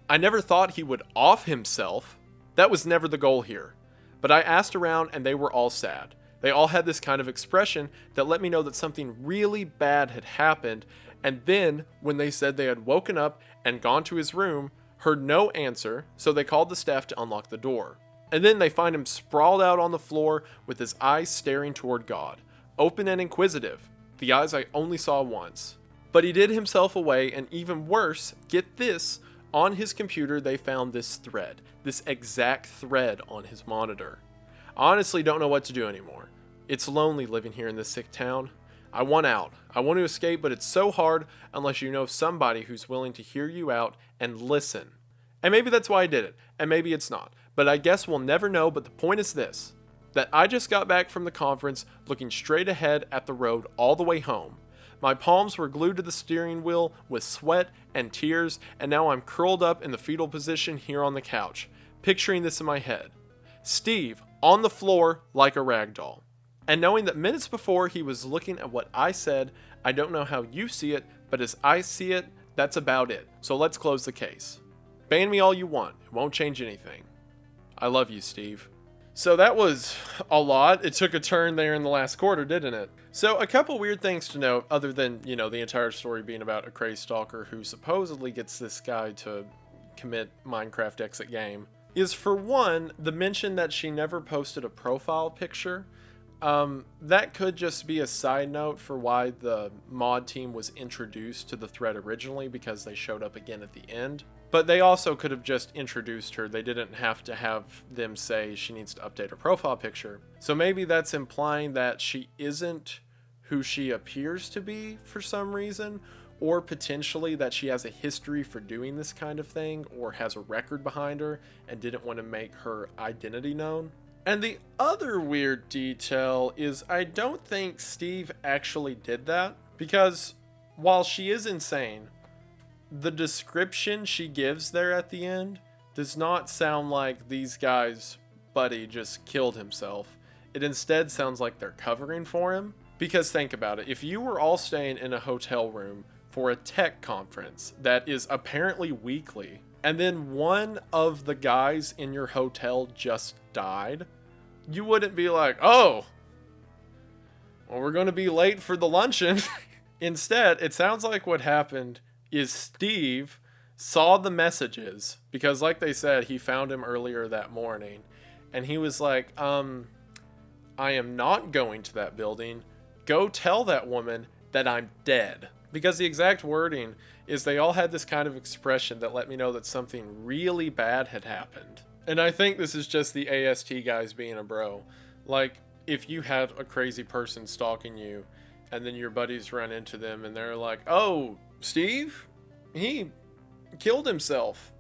I never thought he would off himself. That was never the goal here. But I asked around and they were all sad. They all had this kind of expression that let me know that something really bad had happened, and then, when they said they had woken up and gone to his room, heard no answer, so they called the staff to unlock the door. And then they find him sprawled out on the floor with his eyes staring toward God, open and inquisitive, the eyes I only saw once. But he did himself away, and even worse, get this, on his computer they found this thread, this exact thread on his monitor. I honestly don't know what to do anymore. It's lonely living here in this sick town. I want out. I want to escape, but it's so hard unless you know somebody who's willing to hear you out and listen. And maybe that's why I did it, and maybe it's not. But I guess we'll never know, but the point is this, that I just got back from the conference looking straight ahead at the road all the way home. My palms were glued to the steering wheel with sweat and tears, and now I'm curled up in the fetal position here on the couch, picturing this in my head. Steve on the floor like a rag doll. And knowing that minutes before he was looking at what I said, I don't know how you see it, but as I see it, that's about it. So let's close the case. Ban me all you want. It won't change anything. I love you, Steve." So that was a lot. It took a turn there in the last quarter, didn't it? So a couple weird things to note, other than, the entire story being about a crazed stalker who supposedly gets this guy to commit Minecraft exit game, is for one, the mention that she never posted a profile picture. That could just be a side note for why the mod team was introduced to the thread originally, because they showed up again at the end. But they also could have just introduced her. They didn't have to have them say she needs to update her profile picture. So maybe that's implying that she isn't who she appears to be for some reason, or potentially that she has a history for doing this kind of thing, or has a record behind her and didn't want to make her identity known. And the other weird detail is I don't think Steve actually did that, because while she is insane, the description she gives there at the end does not sound like these guys' buddy just killed himself. It instead sounds like they're covering for him. Because think about it, if you were all staying in a hotel room for a tech conference that is apparently weekly, and then one of the guys in your hotel just died, you wouldn't be like, "Oh, well, we're going to be late for the luncheon." Instead, it sounds like what happened is Steve saw the messages, because like they said, he found him earlier that morning, and he was like, I am not going to that building. Go tell that woman that I'm dead. Because the exact wording is they all had this kind of expression that let me know that something really bad had happened. And I think this is just the AST guys being a bro. Like, if you have a crazy person stalking you, and then your buddies run into them and they're like, "Oh, Steve, he killed himself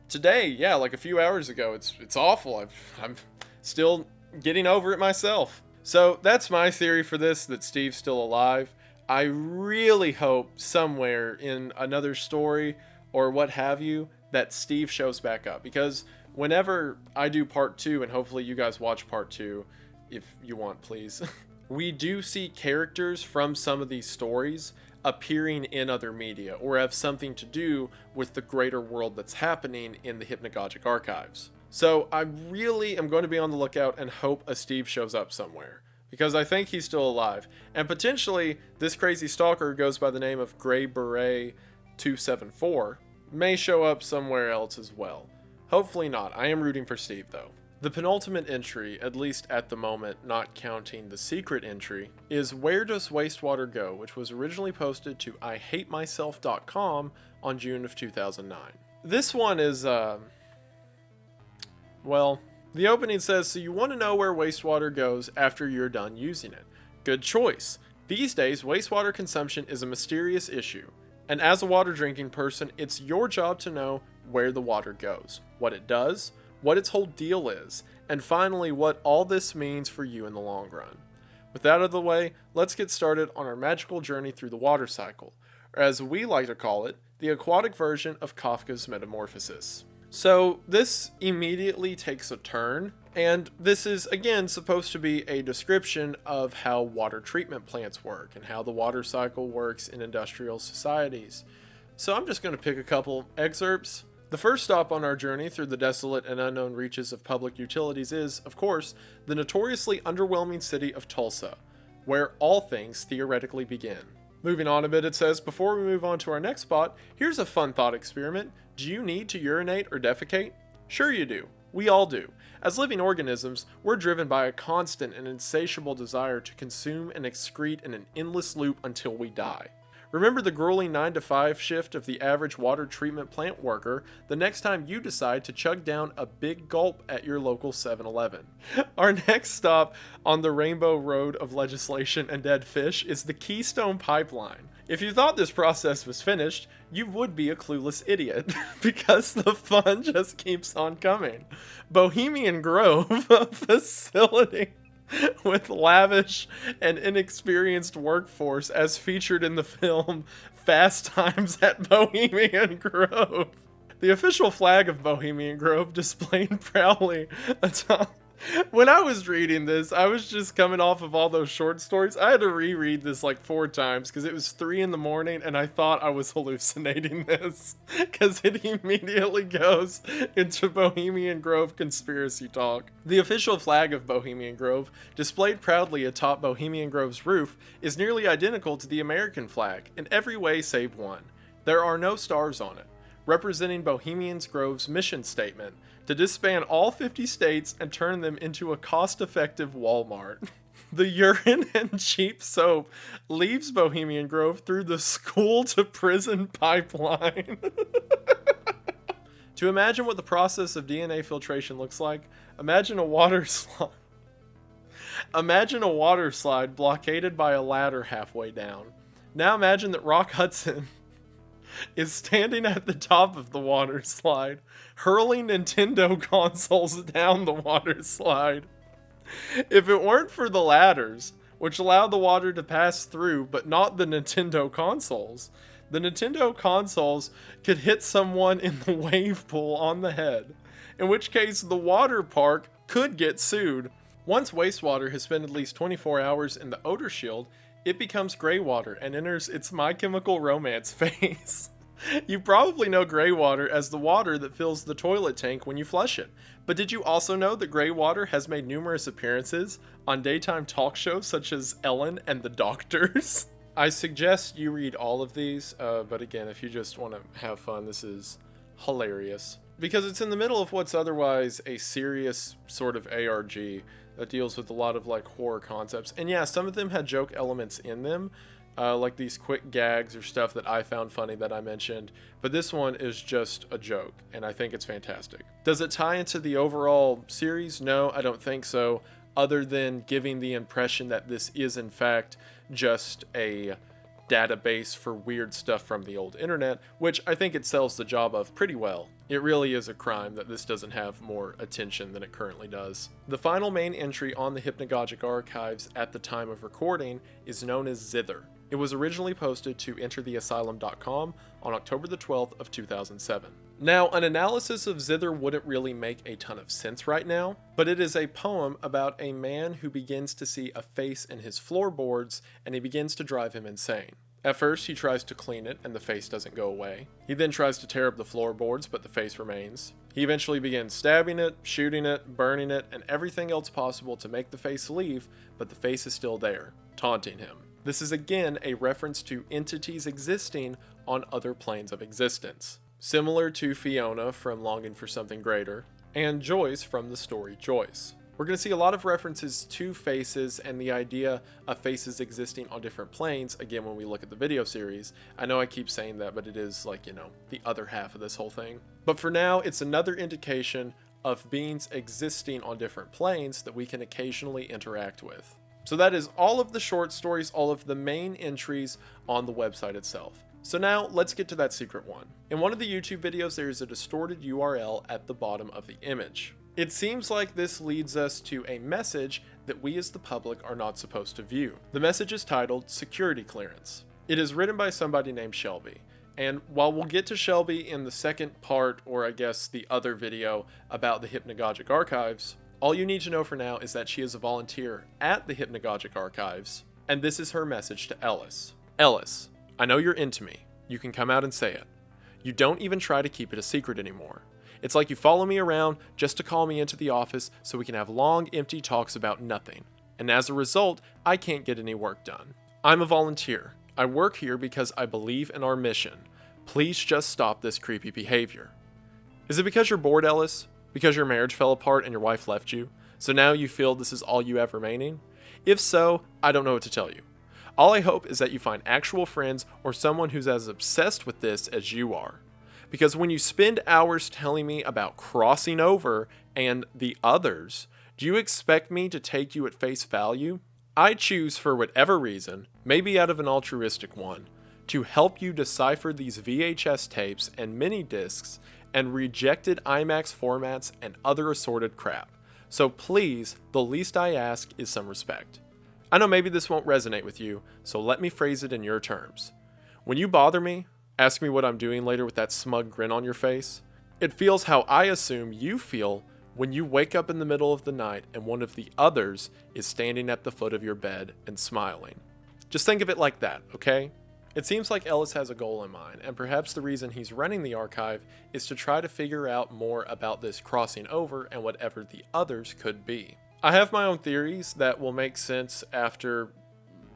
today. Yeah, like a few hours ago. It's awful. I'm still getting over it myself." So that's my theory for this, that Steve's still alive. I really hope somewhere in another story or what have you that Steve shows back up, because whenever I do part 2, and hopefully you guys watch part 2 if you want, please, we do see characters from some of these stories appearing in other media or have something to do with the greater world that's happening in the Hypnagogic archives. So I really am going to be on the lookout and hope a Steve shows up somewhere, because I think he's still alive. And potentially this crazy stalker who goes by the name of Grey Beret 274 may show up somewhere else as well. Hopefully not. I am rooting for Steve though. The penultimate entry, at least at the moment, not counting the secret entry, is "Where Does Wastewater Go?", which was originally posted to IHateMyself.com on June of 2009. This one is, well, the opening says, "So you want to know where wastewater goes after you're done using it? Good choice. These days, wastewater consumption is a mysterious issue, and as a water drinking person, it's your job to know where the water goes, what it does, what its whole deal is, and finally what all this means for you in the long run. With that out of the way, let's get started on our magical journey through the water cycle, or as we like to call it, the aquatic version of Kafka's Metamorphosis. So this immediately takes a turn, and this is again supposed to be a description of how water treatment plants work and how the water cycle works in industrial societies. So I'm just going to pick a couple excerpts. The first stop on our journey through the desolate and unknown reaches of public utilities is, of course, the notoriously underwhelming city of Tulsa, where all things theoretically begin. Moving on a bit, it says, before we move on to our next spot, here's a fun thought experiment. Do you need to urinate or defecate? Sure you do. We all do. As living organisms, we're driven by a constant and insatiable desire to consume and excrete in an endless loop until we die. Remember the grueling 9-to-5 shift of the average water treatment plant worker the next time you decide to chug down a big gulp at your local 7-Eleven. Our next stop on the rainbow road of legislation and dead fish is the Keystone Pipeline. If you thought this process was finished, you would be a clueless idiot, because the fun just keeps on coming. Bohemian Grove, a facility with lavish and inexperienced workforce as featured in the film Fast Times at Bohemian Grove. The official flag of Bohemian Grove displayed proudly atop. When I was reading this, I was just coming off of all those short stories. I had to reread this like 4 times because it was 3 in the morning and I thought I was hallucinating this because it immediately goes into Bohemian Grove conspiracy talk. The official flag of Bohemian Grove, displayed proudly atop Bohemian Grove's roof, is nearly identical to the American flag in every way save one. There are no stars on it, representing Bohemian Grove's mission statement to disband all 50 states and turn them into a cost-effective Walmart. The urine and cheap soap leaves Bohemian Grove through the school-to-prison pipeline. To imagine what the process of DNA filtration looks like, imagine a water slide. Imagine a water slide blockaded by a ladder halfway down. Now imagine that Rock Hudson is standing at the top of the water slide, hurling Nintendo consoles down the water slide. If it weren't for the ladders, which allowed the water to pass through but not the Nintendo consoles could hit someone in the wave pool on the head, in which case the water park could get sued. Once wastewater has spent at least 24 hours in the odor shield, it becomes gray water and enters its My Chemical Romance phase. You probably know gray water as the water that fills the toilet tank when you flush it. But did you also know that gray water has made numerous appearances on daytime talk shows such as Ellen and the Doctors? I suggest you read all of these, but again, if you just want to have fun, this is hilarious. Because it's in the middle of what's otherwise a serious sort of ARG that deals with a lot of like horror concepts. And yeah, some of them had joke elements in them, like these quick gags or stuff that I found funny that I mentioned. But this one is just a joke, and I think it's fantastic. Does it tie into the overall series? No, I don't think so, other than giving the impression that this is in fact just a database for weird stuff from the old internet, which I think it sells the job of pretty well. It really is a crime that this doesn't have more attention than it currently does. The final main entry on the Hypnagogic archives at the time of recording is known as Zither. It was originally posted to entertheasylum.com on October the 12th of 2007. Now, an analysis of Zither wouldn't really make a ton of sense right now, but it is a poem about a man who begins to see a face in his floorboards and he begins to drive him insane. At first, he tries to clean it and the face doesn't go away. He then tries to tear up the floorboards, but the face remains. He eventually begins stabbing it, shooting it, burning it, and everything else possible to make the face leave, but the face is still there, taunting him. This is again a reference to entities existing on other planes of existence, similar to Fiona from Longing for Something Greater, and Joyce from the story Joyce. We're going to see a lot of references to faces and the idea of faces existing on different planes, again, when we look at the video series. I know I keep saying that, but it is like, the other half of this whole thing. But for now, it's another indication of beings existing on different planes that we can occasionally interact with. So that is all of the short stories, all of the main entries on the website itself. So now let's get to that secret one. In one of the YouTube videos, there is a distorted URL at the bottom of the image. It seems like this leads us to a message that we as the public are not supposed to view. The message is titled Security Clearance. It is written by somebody named Shelby. And while we'll get to Shelby in the second part, or I guess the other video about the Hypnagogic Archives, all you need to know for now is that she is a volunteer at the Hypnagogic Archives, and this is her message to Ellis. Ellis, I know you're into me. You can come out and say it. You don't even try to keep it a secret anymore. It's like you follow me around just to call me into the office so we can have long, empty talks about nothing. And as a result, I can't get any work done. I'm a volunteer. I work here because I believe in our mission. Please just stop this creepy behavior. Is it because you're bored, Ellis? Because your marriage fell apart and your wife left you? So now you feel this is all you have remaining? If so, I don't know what to tell you. All I hope is that you find actual friends or someone who's as obsessed with this as you are. Because when you spend hours telling me about crossing over and the others, do you expect me to take you at face value? I choose, for whatever reason, maybe out of an altruistic one, to help you decipher these VHS tapes and mini discs and rejected IMAX formats and other assorted crap. So please, the least I ask is some respect. I know maybe this won't resonate with you, so let me phrase it in your terms. When you bother me, ask me what I'm doing later with that smug grin on your face, it feels how I assume you feel when you wake up in the middle of the night and one of the others is standing at the foot of your bed and smiling. Just think of it like that, okay? It seems like Ellis has a goal in mind, and perhaps the reason he's running the archive is to try to figure out more about this crossing over and whatever the others could be. I have my own theories that will make sense after,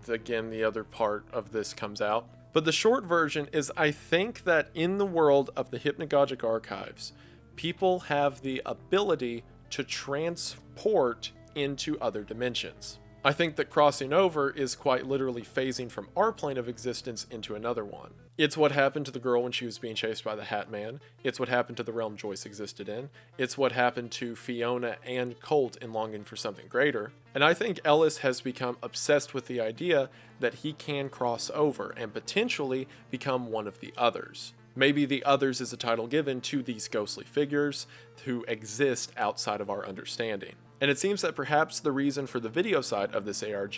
again, the other part of this comes out. But the short version is I think that in the world of the Hypnagogic Archives, people have the ability to transport into other dimensions. I think that crossing over is quite literally phasing from our plane of existence into another one. It's what happened to the girl when she was being chased by the Hat Man. It's what happened to the realm Joyce existed in. It's what happened to Fiona and Colt in Longing for Something Greater. And I think Ellis has become obsessed with the idea that he can cross over and potentially become one of the others. Maybe the others is a title given to these ghostly figures who exist outside of our understanding. And it seems that perhaps the reason for the video side of this ARG,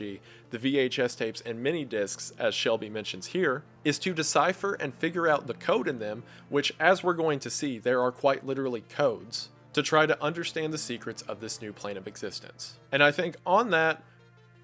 the VHS tapes and mini discs, as Shelby mentions here, is to decipher and figure out the code in them, which, as we're going to see, there are quite literally codes, to try to understand the secrets of this new plane of existence. And I think on that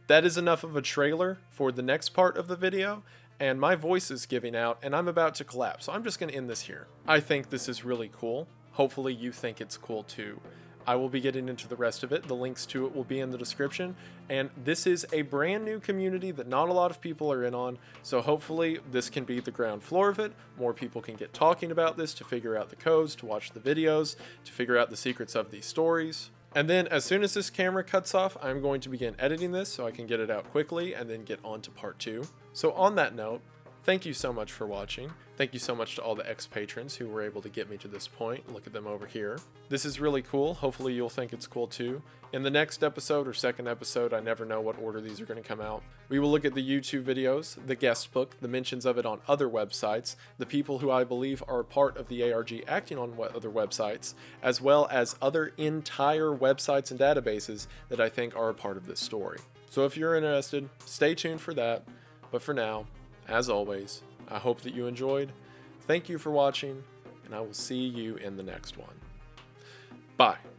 is enough of a trailer for the next part of the video, and my voice is giving out and I'm about to collapse, so I'm just going to end this here. I think this is really cool. Hopefully you think it's cool too. I will be getting into the rest of it. The links to it will be in the description. And this is a brand new community that not a lot of people are in on. So hopefully this can be the ground floor of it. More people can get talking about this, to figure out the codes, to watch the videos, to figure out the secrets of these stories. And then as soon as this camera cuts off, I'm going to begin editing this so I can get it out quickly and then get on to part 2. So on that note, thank you so much for watching. Thank you so much to all the ex-patrons who were able to get me to this point. Look at them over here. This is really cool. Hopefully you'll think it's cool too. In the next episode or second episode, I never know what order these are going to come out, we will look at the YouTube videos, the guest book, the mentions of it on other websites, the people who I believe are part of the ARG acting on other websites, as well as other entire websites and databases that I think are a part of this story. So if you're interested, stay tuned for that. But for now, as always, I hope that you enjoyed. Thank you for watching, and I will see you in the next one. Bye.